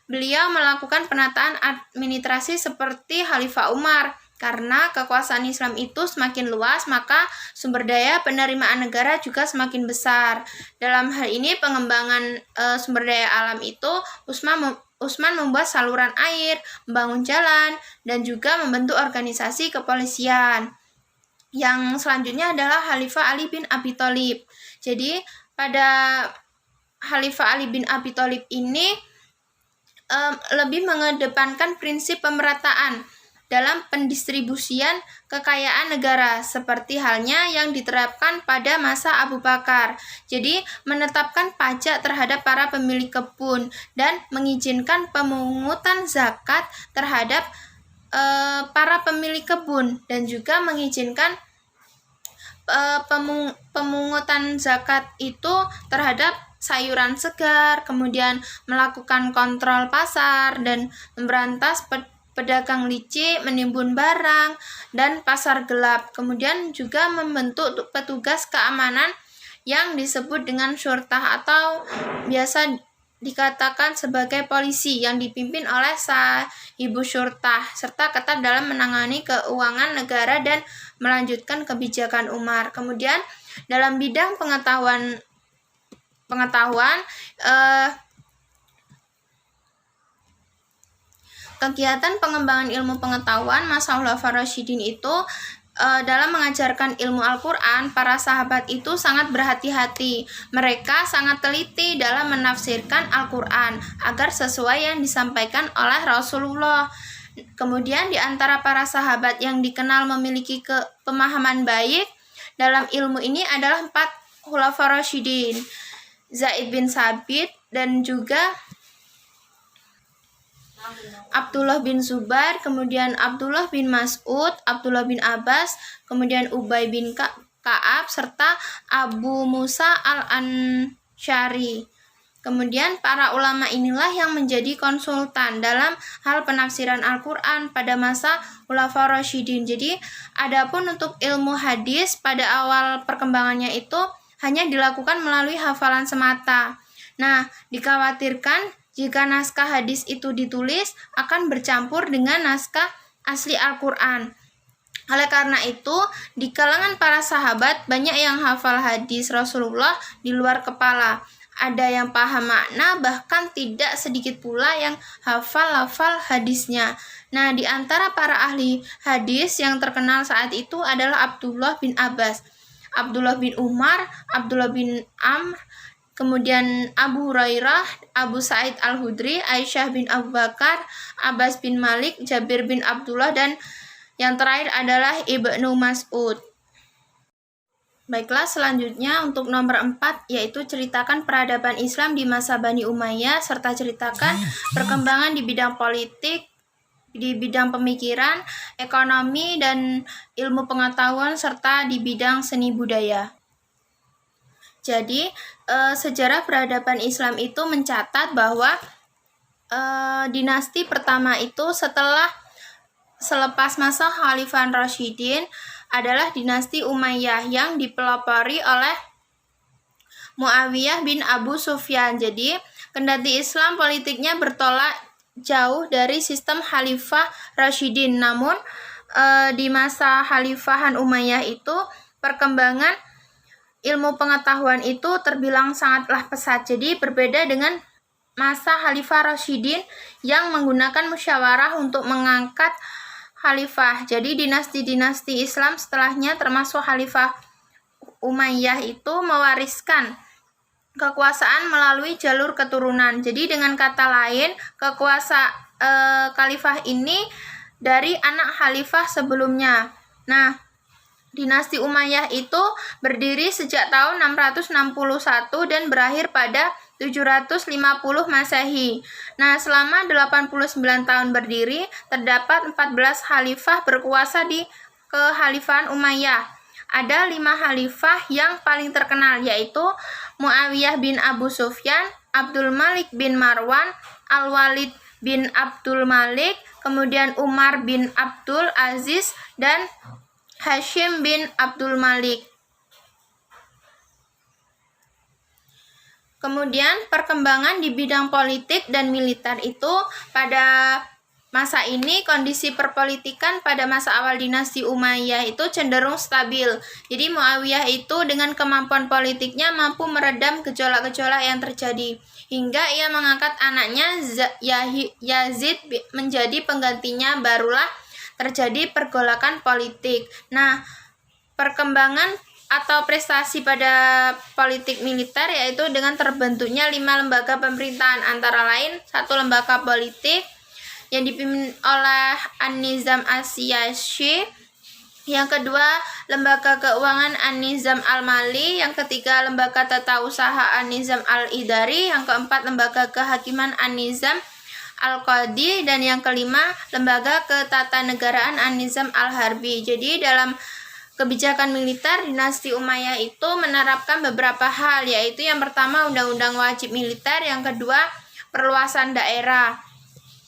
beliau melakukan penataan administrasi seperti Khalifah Umar. Karena kekuasaan Islam itu semakin luas, maka sumber daya penerimaan negara juga semakin besar. Dalam hal ini pengembangan sumber daya alam itu, Utsman membuat saluran air, membangun jalan, dan juga membentuk organisasi kepolisian. Yang selanjutnya adalah Khalifah Ali bin Abi Thalib. Jadi pada Khalifah Ali bin Abi Thalib ini lebih mengedepankan prinsip pemerataan dalam pendistribusian kekayaan negara, seperti halnya yang diterapkan pada masa Abu Bakar. Jadi, menetapkan pajak terhadap para pemilik kebun dan mengizinkan pemungutan zakat terhadap para pemilik kebun, dan juga mengizinkan pemungutan zakat itu terhadap sayuran segar, kemudian melakukan kontrol pasar dan memberantas pedagang licik, menimbun barang, dan pasar gelap. Kemudian juga membentuk petugas keamanan yang disebut dengan syurtah atau biasa dikatakan sebagai polisi yang dipimpin oleh sahibu syurtah, serta ketat dalam menangani keuangan negara dan melanjutkan kebijakan Umar. Kemudian dalam bidang pengetahuan kegiatan pengembangan ilmu pengetahuan masa Khulafaur Rasyidin itu dalam mengajarkan ilmu Al-Quran, para sahabat itu sangat berhati-hati. Mereka sangat teliti dalam menafsirkan Al-Quran agar sesuai yang disampaikan oleh Rasulullah. Kemudian di antara para sahabat yang dikenal memiliki pemahaman baik dalam ilmu ini adalah 4 Khulafaur Rasyidin, Zaid bin Sabit, dan juga Abdullah bin Zubair, kemudian Abdullah bin Mas'ud, Abdullah bin Abbas, kemudian Ubay bin Ka'ab, serta Abu Musa al-Ansyari. Kemudian para ulama inilah yang menjadi konsultan dalam hal penafsiran Al-Quran pada masa Khulafaur Rasyidin. Jadi, adapun untuk ilmu hadis pada awal perkembangannya itu hanya dilakukan melalui hafalan semata. Nah, dikhawatirkan jika naskah hadis itu ditulis akan bercampur dengan naskah asli Al-Quran. Oleh karena itu, di kalangan para sahabat banyak yang hafal hadis Rasulullah di luar kepala. Ada yang paham makna, bahkan tidak sedikit pula yang hafal-hafal hadisnya. Nah, di antara para ahli hadis yang terkenal saat itu adalah Abdullah bin Abbas, Abdullah bin Umar, Abdullah bin Amr, kemudian Abu Hurairah, Abu Sa'id Al-Hudri, Aisyah bin Abu Bakar, Abbas bin Malik, Jabir bin Abdullah, dan yang terakhir adalah Ibnu Mas'ud. Baiklah, selanjutnya untuk nomor 4 yaitu ceritakan peradaban Islam di masa Bani Umayyah, serta ceritakan perkembangan di bidang politik, di bidang pemikiran, ekonomi, dan ilmu pengetahuan, serta di bidang seni budaya. Jadi, sejarah peradaban Islam itu mencatat bahwa dinasti pertama itu selepas masa Khalifah Rasyidin adalah dinasti Umayyah yang dipelopori oleh Muawiyah bin Abu Sufyan. Jadi, kendati Islam politiknya bertolak jauh dari sistem Khalifah Rasyidin, namun di masa Khalifahan Umayyah itu perkembangan ilmu pengetahuan itu terbilang sangatlah pesat. Jadi, berbeda dengan masa Khalifah Rasyidin yang menggunakan musyawarah untuk mengangkat khalifah. Jadi dinasti-dinasti Islam setelahnya termasuk Khalifah Umayyah itu mewariskan kekuasaan melalui jalur keturunan. Jadi dengan kata lain, khalifah ini dari anak khalifah sebelumnya. Nah, dinasti Umayyah itu berdiri sejak tahun 661 dan berakhir pada 750 Masehi. Nah, selama 89 tahun berdiri, terdapat 14 khalifah berkuasa di kekhalifahan Umayyah. Ada 5 khalifah yang paling terkenal, yaitu Muawiyah bin Abu Sufyan, Abdul Malik bin Marwan, Al-Walid bin Abdul Malik, kemudian Umar bin Abdul Aziz, dan Hashim bin Abdul Malik. Kemudian perkembangan di bidang politik dan militer itu pada masa ini, kondisi perpolitikan pada masa awal dinasti Umayyah itu cenderung stabil. Jadi Muawiyah itu dengan kemampuan politiknya mampu meredam gejolak-gejolak yang terjadi, hingga ia mengangkat anaknya Yazid menjadi penggantinya, barulah terjadi pergolakan politik. Nah, perkembangan atau prestasi pada politik militer yaitu dengan terbentuknya 5 lembaga pemerintahan, antara lain 1 lembaga politik, yang dipimpin oleh An-Nizam As-Siyasi. Yang kedua, lembaga keuangan An-Nizam Al-Mali. Yang ketiga, lembaga tata usaha An-Nizam Al-Idari. Yang keempat, lembaga kehakiman An-Nizam Al-Qadi. Dan yang kelima, lembaga ketatanegaraan An-Nizam Al-Harbi. Jadi dalam kebijakan militer dinasti Umayyah itu menerapkan beberapa hal, yaitu yang pertama undang-undang wajib militer, yang kedua perluasan daerah.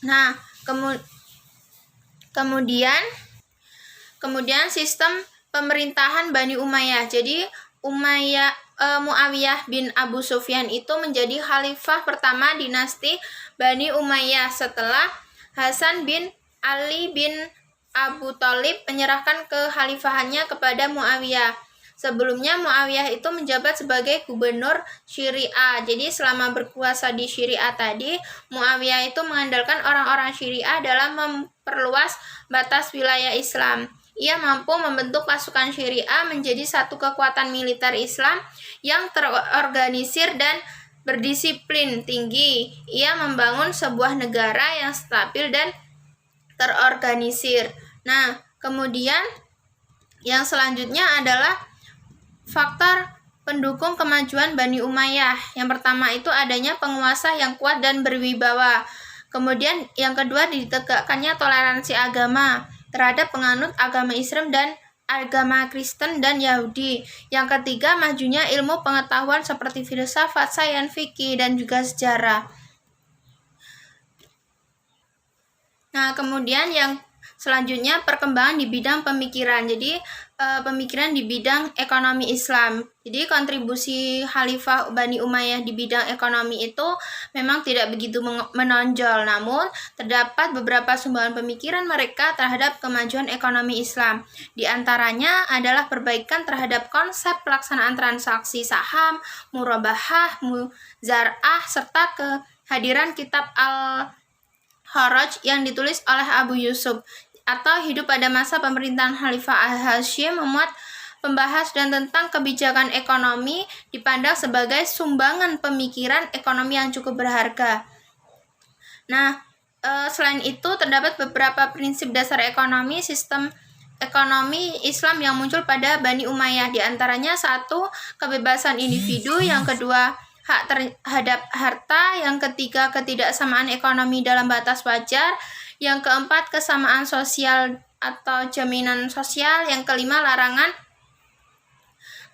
Nah, kemudian sistem pemerintahan Bani Umayyah. Jadi Muawiyah bin Abu Sufyan itu menjadi khalifah pertama dinasti Bani Umayyah setelah Hasan bin Ali bin Abu Thalib menyerahkan kekhalifahannya kepada Muawiyah. Sebelumnya Muawiyah itu menjabat sebagai gubernur Syriah. Jadi selama berkuasa di Syriah tadi, Muawiyah itu mengandalkan orang-orang Syriah dalam memperluas batas wilayah Islam. Ia mampu membentuk pasukan Syriah menjadi satu kekuatan militer Islam yang terorganisir dan berdisiplin tinggi. Ia membangun sebuah negara yang stabil dan terorganisir. Nah, kemudian yang selanjutnya adalah faktor pendukung kemajuan Bani Umayyah. Yang pertama itu adanya penguasa yang kuat dan berwibawa. Kemudian yang kedua ditegakkannya toleransi agama terhadap penganut agama Islam dan agama Kristen dan Yahudi. Yang ketiga, majunya ilmu pengetahuan seperti filsafat, sains, fikih, dan juga sejarah. Nah, kemudian yang selanjutnya perkembangan di bidang pemikiran. Jadi pemikiran di bidang ekonomi Islam. Jadi kontribusi Khalifah Bani Umayyah di bidang ekonomi itu memang tidak begitu menonjol, namun terdapat beberapa sumbangan pemikiran mereka terhadap kemajuan ekonomi Islam. Di antaranya adalah perbaikan terhadap konsep pelaksanaan transaksi saham, murabahah, muzara'ah, serta kehadiran kitab Al-Kharaj yang ditulis oleh Abu Yusuf atau hidup pada masa pemerintahan Khalifah Al-Hashim, memuat pembahas dan tentang kebijakan ekonomi dipandang sebagai sumbangan pemikiran ekonomi yang cukup berharga. Nah, selain itu terdapat beberapa prinsip dasar ekonomi sistem ekonomi Islam yang muncul pada Bani Umayyah. Di antaranya satu, kebebasan individu, yang kedua, hak terhadap harta, yang ketiga, ketidaksamaan ekonomi dalam batas wajar, yang keempat, kesamaan sosial atau jaminan sosial, yang kelima, larangan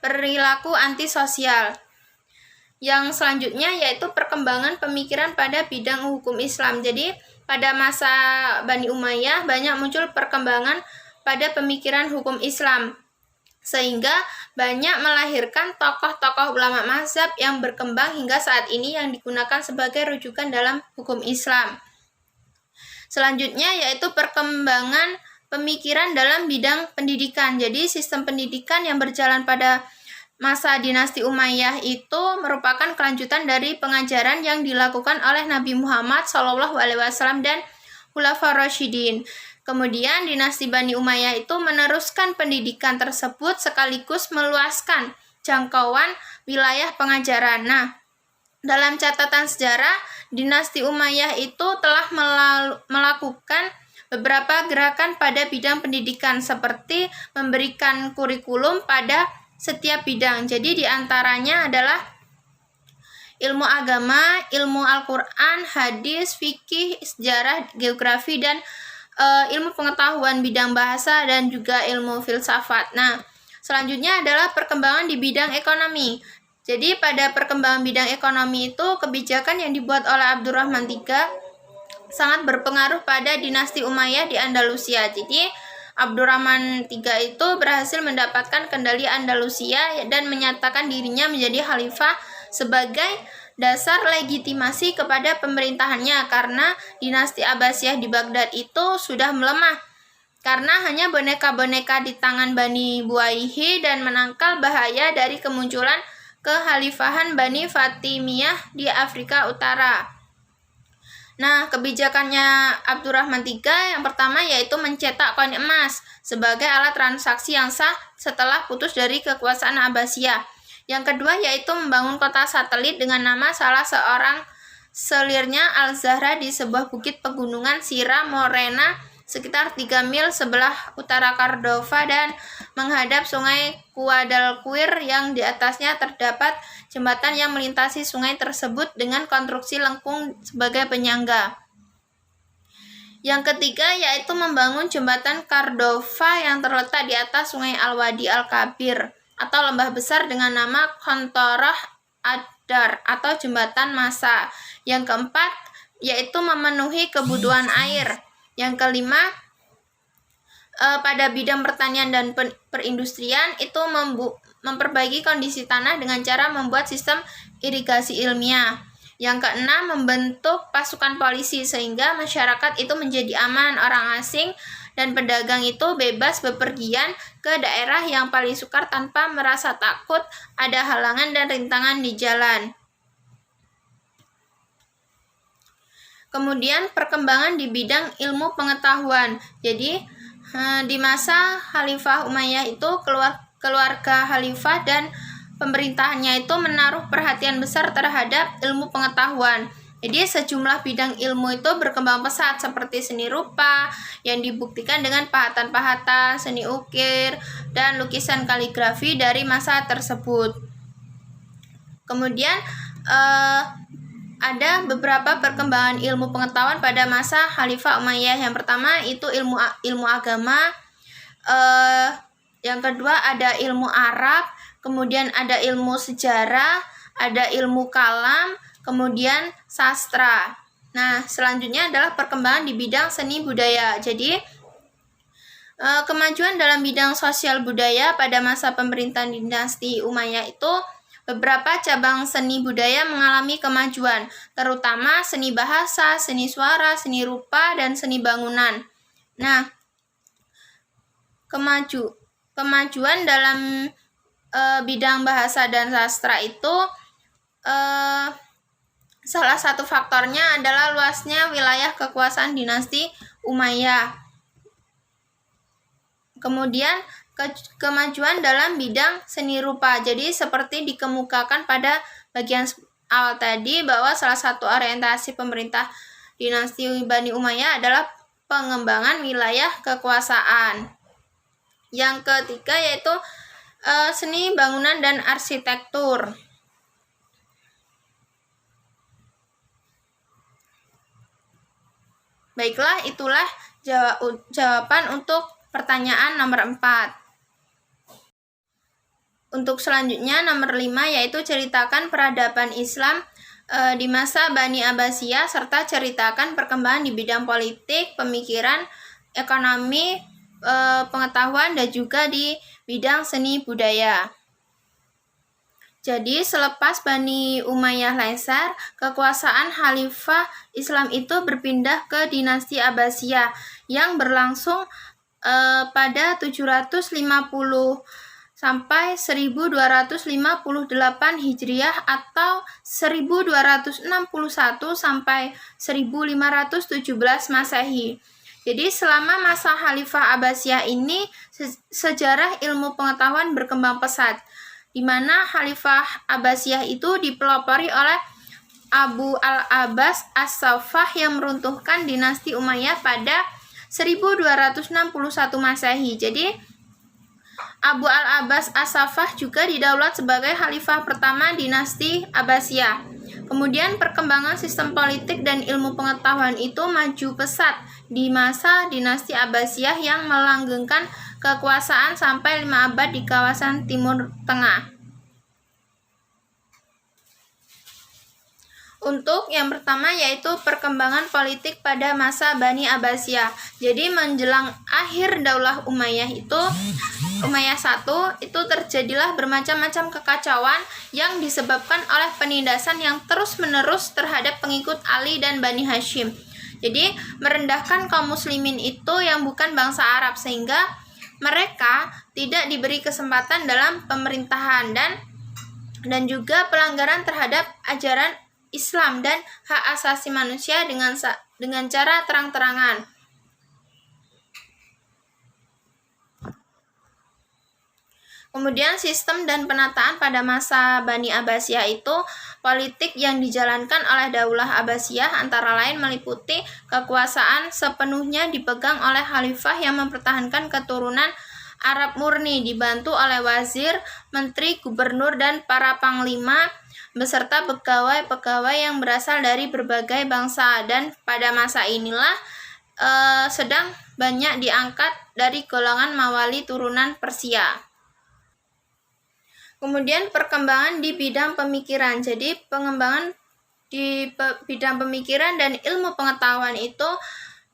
perilaku antisosial. Yang selanjutnya yaitu perkembangan pemikiran pada bidang hukum Islam. Jadi pada masa Bani Umayyah banyak muncul perkembangan pada pemikiran hukum Islam, sehingga banyak melahirkan tokoh-tokoh ulama mazhab yang berkembang hingga saat ini yang digunakan sebagai rujukan dalam hukum Islam. Selanjutnya yaitu perkembangan pemikiran dalam bidang pendidikan. Jadi sistem pendidikan yang berjalan pada masa dinasti Umayyah itu merupakan kelanjutan dari pengajaran yang dilakukan oleh Nabi Muhammad SAW dan Khulafaur Rasyidin. Kemudian dinasti Bani Umayyah itu meneruskan pendidikan tersebut sekaligus meluaskan jangkauan wilayah pengajaran. Nah, dalam catatan sejarah, dinasti Umayyah itu telah melakukan beberapa gerakan pada bidang pendidikan seperti memberikan kurikulum pada setiap bidang. Jadi diantaranya adalah ilmu agama, ilmu Al-Quran, hadis, fikih, sejarah, geografi, dan ilmu pengetahuan bidang bahasa dan juga ilmu filsafat. Nah, selanjutnya adalah perkembangan di bidang ekonomi. Jadi pada perkembangan bidang ekonomi itu kebijakan yang dibuat oleh Abdurrahman III sangat berpengaruh pada dinasti Umayyah di Andalusia. Jadi Abdurrahman III itu berhasil mendapatkan kendali Andalusia dan menyatakan dirinya menjadi khalifah sebagai dasar legitimasi kepada pemerintahannya, karena dinasti Abbasiyah di Baghdad itu sudah melemah karena hanya boneka-boneka di tangan Bani Buwayhi dan menangkal bahaya dari kemunculan kekhalifahan Bani Fatimiyah di Afrika Utara. Nah, kebijakannya Abdurrahman III yang pertama yaitu mencetak koin emas sebagai alat transaksi yang sah setelah putus dari kekuasaan Abbasiyah. Yang kedua yaitu membangun kota satelit dengan nama salah seorang selirnya Al-Zahra di sebuah bukit pegunungan Sierra Morena sekitar 3 mil sebelah utara Cordova dan menghadap sungai Guadalquivir yang di atasnya terdapat jembatan yang melintasi sungai tersebut dengan konstruksi lengkung sebagai penyangga. Yang ketiga yaitu membangun jembatan Cordova yang terletak di atas sungai Al-Wadi Al-Kabir atau lembah besar dengan nama Kontorah Adar atau jembatan massa. Yang keempat yaitu memenuhi kebutuhan air. Yang kelima, pada bidang pertanian dan perindustrian itu memperbaiki kondisi tanah dengan cara membuat sistem irigasi ilmiah. Yang keenam, membentuk pasukan polisi sehingga masyarakat itu menjadi aman, orang asing dan pedagang itu bebas bepergian ke daerah yang paling sukar tanpa merasa takut ada halangan dan rintangan di jalan. Kemudian perkembangan di bidang ilmu pengetahuan. Jadi di masa Khalifah Umayyah itu keluarga Khalifah dan pemerintahannya itu menaruh perhatian besar terhadap ilmu pengetahuan. Jadi sejumlah bidang ilmu itu berkembang pesat seperti seni rupa yang dibuktikan dengan pahatan-pahatan, seni ukir, dan lukisan kaligrafi dari masa tersebut. Kemudian ada beberapa perkembangan ilmu pengetahuan pada masa Khalifah Umayyah. Yang pertama itu ilmu agama, yang kedua ada ilmu Arab, kemudian ada ilmu sejarah, ada ilmu kalam, kemudian sastra. Nah, selanjutnya adalah perkembangan di bidang seni budaya. Jadi, kemajuan dalam bidang sosial budaya pada masa pemerintahan dinasti Umayyah itu beberapa cabang seni budaya mengalami kemajuan, terutama seni bahasa, seni suara, seni rupa, dan seni bangunan. Nah, kemajuan dalam bidang bahasa dan sastra itu salah satu faktornya adalah luasnya wilayah kekuasaan dinasti Umayyah. Kemudian kemajuan dalam bidang seni rupa. Jadi seperti dikemukakan pada bagian awal tadi bahwa salah satu orientasi pemerintah dinasti Bani Umayyah adalah pengembangan wilayah kekuasaan. Yang ketiga yaitu seni bangunan dan arsitektur. Baiklah, itulah jawaban untuk pertanyaan nomor 4. Untuk selanjutnya nomor 5 yaitu ceritakan peradaban Islam di masa Bani Abbasiyah serta ceritakan perkembangan di bidang politik, pemikiran, ekonomi, pengetahuan dan juga di bidang seni budaya. Jadi selepas Bani Umayyah lengser, kekuasaan Khalifah Islam itu berpindah ke dinasti Abbasiyah yang berlangsung pada 750 sampai 1258 Hijriah atau 1261 sampai 1517 Masehi. Jadi selama masa Khalifah Abbasiyah ini sejarah ilmu pengetahuan berkembang pesat, di mana Khalifah Abbasiyah itu dipelopori oleh Abu al-Abbas as-Saffah yang meruntuhkan dinasti Umayyah pada 1261 Masehi. Jadi Abu al-Abbas as-Saffah juga didaulat sebagai khalifah pertama dinasti Abbasiyah. Kemudian perkembangan sistem politik dan ilmu pengetahuan itu maju pesat di masa dinasti Abbasiyah yang melanggengkan kekuasaan sampai 5 abad di kawasan Timur Tengah. Untuk yang pertama yaitu perkembangan politik pada masa Bani Abbasiyah. Jadi menjelang akhir Daulah Umayyah itu Umayyah I itu terjadilah bermacam-macam kekacauan yang disebabkan oleh penindasan yang terus-menerus terhadap pengikut Ali dan Bani Hashim. Jadi merendahkan kaum muslimin itu yang bukan bangsa Arab sehingga mereka tidak diberi kesempatan dalam pemerintahan dan juga pelanggaran terhadap ajaran Islam dan hak asasi manusia dengan cara terang-terangan. Kemudian sistem dan penataan pada masa Bani Abbasiyah itu politik yang dijalankan oleh Daulah Abbasiyah antara lain meliputi kekuasaan sepenuhnya dipegang oleh khalifah yang mempertahankan keturunan Arab murni dibantu oleh wazir, menteri, gubernur, dan para panglima beserta pegawai-pegawai yang berasal dari berbagai bangsa, dan pada masa inilah sedang banyak diangkat dari golongan Mawali turunan Persia. Kemudian perkembangan di bidang pemikiran. Jadi pengembangan di bidang pemikiran dan ilmu pengetahuan itu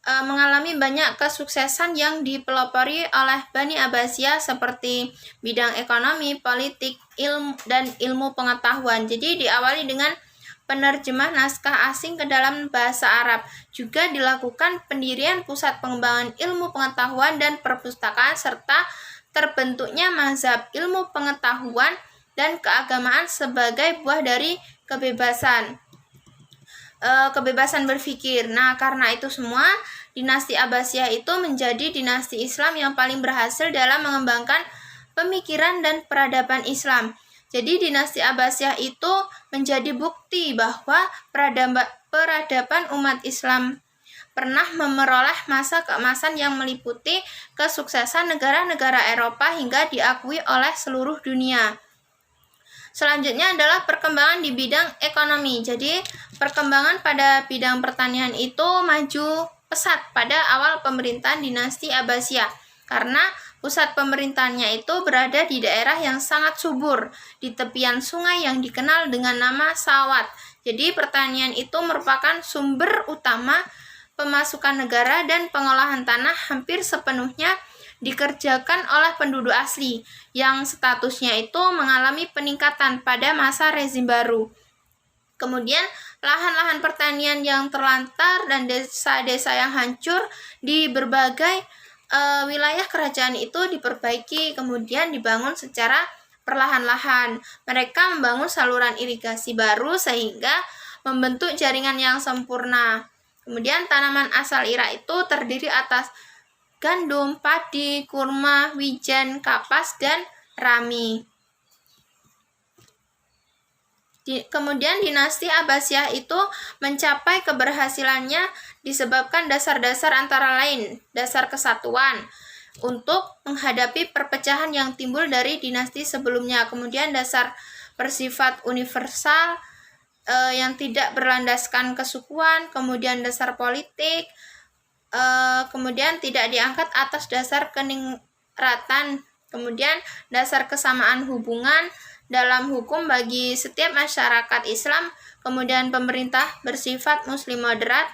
mengalami banyak kesuksesan yang dipelopori oleh Bani Abbasiyah seperti bidang ekonomi, politik, ilmu, dan ilmu pengetahuan. Jadi diawali dengan penerjemah naskah asing ke dalam bahasa Arab. Juga dilakukan pendirian pusat pengembangan ilmu pengetahuan dan perpustakaan serta terbentuknya mazhab ilmu pengetahuan dan keagamaan sebagai buah dari kebebasan berpikir. Nah, karena itu semua, dinasti Abbasiyah itu menjadi dinasti Islam yang paling berhasil dalam mengembangkan pemikiran dan peradaban Islam. Jadi dinasti Abbasiyah itu menjadi bukti bahwa peradaban umat Islam pernah memeroleh masa keemasan yang meliputi kesuksesan negara-negara Eropa hingga diakui oleh seluruh dunia. Selanjutnya adalah perkembangan di bidang ekonomi. Jadi, perkembangan pada bidang pertanian itu maju pesat pada awal pemerintahan dinasti Abbasiyah karena pusat pemerintahannya itu berada di daerah yang sangat subur di tepian sungai yang dikenal dengan nama Sawat. Jadi, pertanian itu merupakan sumber utama pemasukan negara dan pengolahan tanah hampir sepenuhnya dikerjakan oleh penduduk asli yang statusnya itu mengalami peningkatan pada masa rezim baru. Kemudian lahan-lahan pertanian yang terlantar dan desa-desa yang hancur di berbagai wilayah kerajaan itu diperbaiki, kemudian dibangun secara perlahan-lahan. Mereka membangun saluran irigasi baru sehingga membentuk jaringan yang sempurna. Kemudian tanaman asal Irak itu terdiri atas gandum, padi, kurma, wijen, kapas, dan rami. Kemudian dinasti Abbasiyah itu mencapai keberhasilannya disebabkan dasar-dasar antara lain dasar kesatuan untuk menghadapi perpecahan yang timbul dari dinasti sebelumnya. Kemudian dasar bersifat universal yang tidak berlandaskan kesukuan, kemudian dasar politik, kemudian tidak diangkat atas dasar keningratan, kemudian dasar kesamaan hubungan dalam hukum bagi setiap masyarakat Islam, kemudian pemerintah bersifat muslim moderat,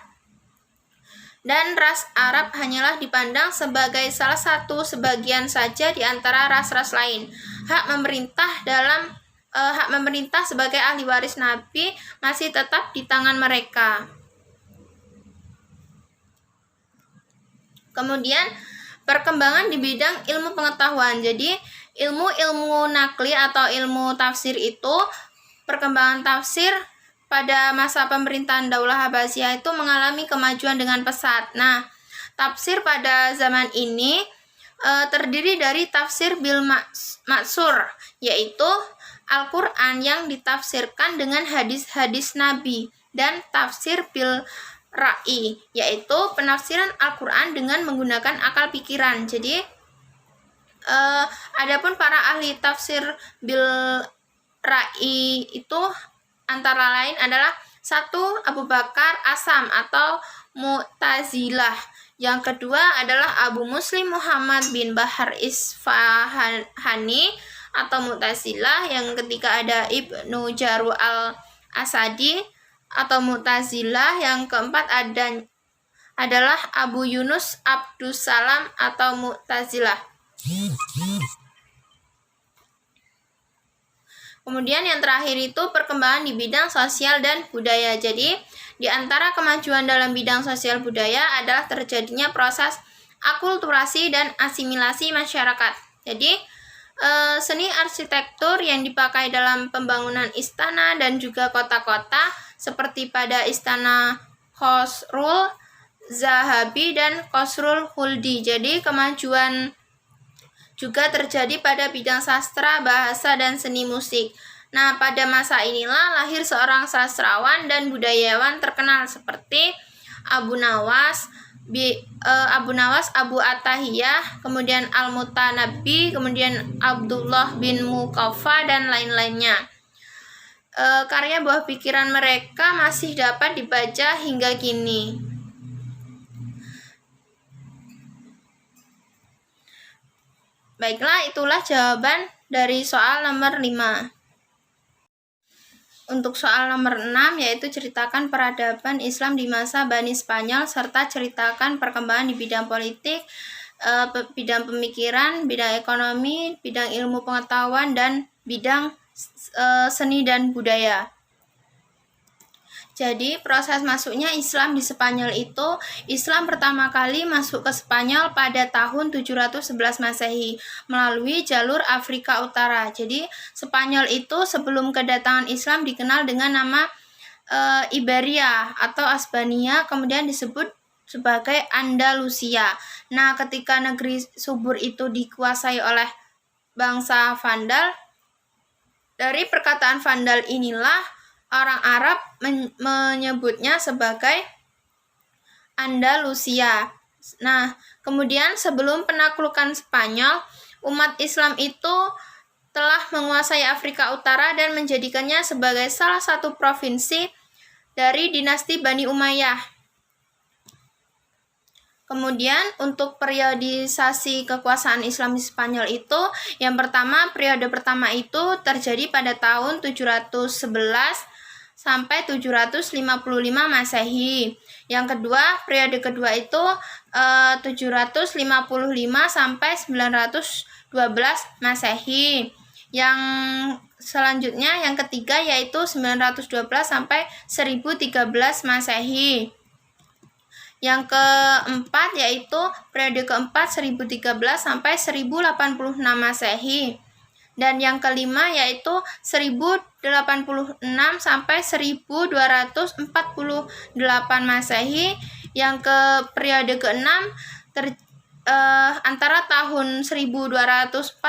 dan ras Arab hanyalah dipandang sebagai salah satu sebagian saja di antara ras-ras lain. Hak memerintah sebagai ahli waris Nabi masih tetap di tangan mereka. Kemudian perkembangan di bidang ilmu pengetahuan. Jadi ilmu nakli atau ilmu tafsir itu, perkembangan tafsir pada masa pemerintahan Daulah Abbasiyah itu mengalami kemajuan dengan pesat. Nah, tafsir pada zaman ini terdiri dari tafsir bil maksur, yaitu Al-Quran yang ditafsirkan dengan hadis-hadis Nabi, dan tafsir bil ra'i, yaitu penafsiran Al-Quran dengan menggunakan akal pikiran. Jadi, adapun para ahli tafsir bil ra'i itu antara lain adalah 1. Abu Bakar Asam atau Mu'tazilah. Yang kedua adalah Abu Muslim Muhammad bin Bahar Isfahani atau Mu'tazilah. Yang ketiga ada Ibnu Jaru al-Asadi atau Mu'tazilah. Yang keempat adalah Abu Yunus Abdussalam atau Mu'tazilah. Kemudian yang terakhir itu perkembangan di bidang sosial dan budaya. Jadi, di antara kemajuan dalam bidang sosial budaya adalah terjadinya proses akulturasi dan asimilasi masyarakat. Jadi, seni arsitektur yang dipakai dalam pembangunan istana dan juga kota-kota seperti pada istana Khosrul Zahabi dan Khosrul Huldi. Jadi, kemajuan juga terjadi pada bidang sastra, bahasa, dan seni musik. Nah, pada masa inilah lahir seorang sastrawan dan budayawan terkenal seperti Abu Nawas, Abu Attahiyah, kemudian Al-Mutanabbi, kemudian Abdullah bin Muqaffa, dan lain-lainnya. Karya buah pikiran mereka masih dapat dibaca hingga kini. Baiklah, itulah jawaban dari soal nomor 5. Untuk soal nomor 6, yaitu ceritakan peradaban Islam di masa Bani Spanyol serta ceritakan perkembangan di bidang politik, bidang pemikiran, bidang ekonomi, bidang ilmu pengetahuan, dan bidang seni dan budaya. Jadi, proses masuknya Islam di Spanyol itu, Islam pertama kali masuk ke Spanyol pada tahun 711 Masehi melalui jalur Afrika Utara. Jadi, Spanyol itu sebelum kedatangan Islam dikenal dengan nama Iberia atau Hispania, kemudian disebut sebagai Andalusia. Nah, ketika negeri subur itu dikuasai oleh bangsa Vandal, dari perkataan Vandal inilah orang Arab menyebutnya sebagai Andalusia. Nah, kemudian sebelum penaklukan Spanyol, umat Islam itu telah menguasai Afrika Utara dan menjadikannya sebagai salah satu provinsi dari dinasti Bani Umayyah. Kemudian untuk periodisasi kekuasaan Islam di Spanyol itu, yang pertama, periode pertama itu terjadi pada tahun 711 sampai 755 Masehi. Yang kedua, periode kedua itu 755 sampai 912 Masehi. Yang selanjutnya, yang ketiga, yaitu 912 sampai 1013 Masehi. Yang keempat, yaitu periode keempat 1013 sampai 1086 Masehi. Dan yang kelima, yaitu 1086 sampai 1248 Masehi. Yang ke periode keenam antara tahun 1248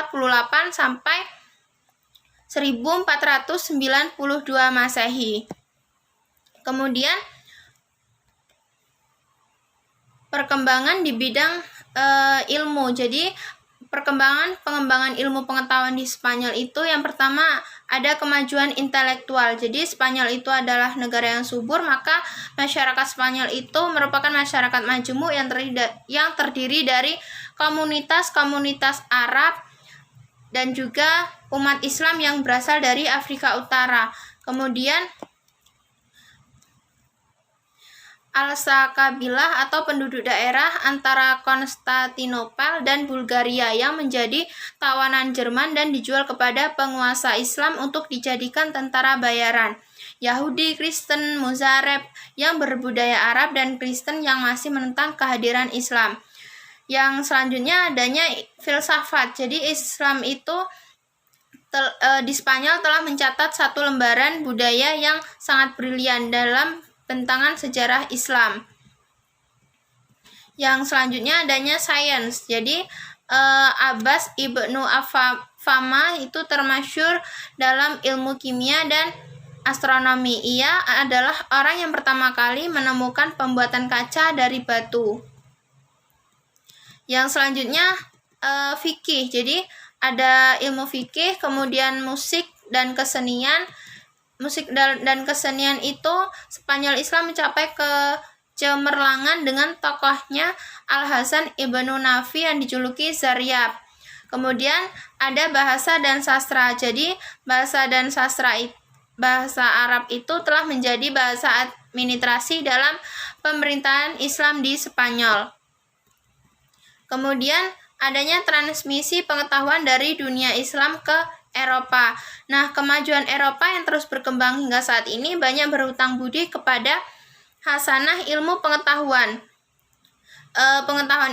sampai 1492 Masehi. Kemudian perkembangan di bidang ilmu. Jadi pengembangan ilmu pengetahuan di Spanyol itu, yang pertama ada kemajuan intelektual. Jadi Spanyol itu adalah negara yang subur, maka masyarakat Spanyol itu merupakan masyarakat majemuk yang terdiri dari komunitas-komunitas Arab dan juga umat Islam yang berasal dari Afrika Utara. Kemudian Al-Sakabilah atau penduduk daerah antara Konstantinopel dan Bulgaria yang menjadi tawanan Jerman dan dijual kepada penguasa Islam untuk dijadikan tentara bayaran. Yahudi, Kristen, Mozarab yang berbudaya Arab, dan Kristen yang masih menentang kehadiran Islam. Yang selanjutnya adanya filsafat. Jadi Islam itu di Spanyol telah mencatat satu lembaran budaya yang sangat brilian dalam bentangan sejarah Islam. Yang selanjutnya adanya sains. Jadi Abbas Ibnu Fama itu termasyhur dalam ilmu kimia dan astronomi. Ia adalah orang yang pertama kali menemukan pembuatan kaca dari batu. Yang selanjutnya fikih. Jadi ada ilmu fikih, kemudian musik dan kesenian. Musik dan kesenian itu Spanyol Islam mencapai kecemerlangan dengan tokohnya Al-Hasan Ibnu Nafi yang dijuluki Zaryab. Kemudian ada bahasa dan sastra. Jadi bahasa dan sastra bahasa Arab itu telah menjadi bahasa administrasi dalam pemerintahan Islam di Spanyol. Kemudian adanya transmisi pengetahuan dari dunia Islam ke Eropa. Nah, kemajuan Eropa yang terus berkembang hingga saat ini banyak berhutang budi kepada hasanah ilmu pengetahuan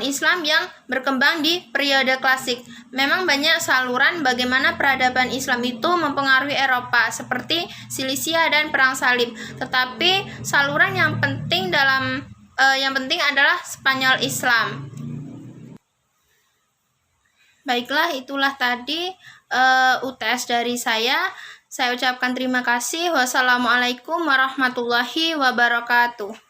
Islam yang berkembang di periode klasik. Memang banyak saluran bagaimana peradaban Islam itu mempengaruhi Eropa, seperti Silisia dan Perang Salib. Tetapi saluran yang penting adalah Spanyol Islam. Baiklah, itulah tadi UTS dari saya. Saya ucapkan terima kasih. Wassalamualaikum warahmatullahi wabarakatuh.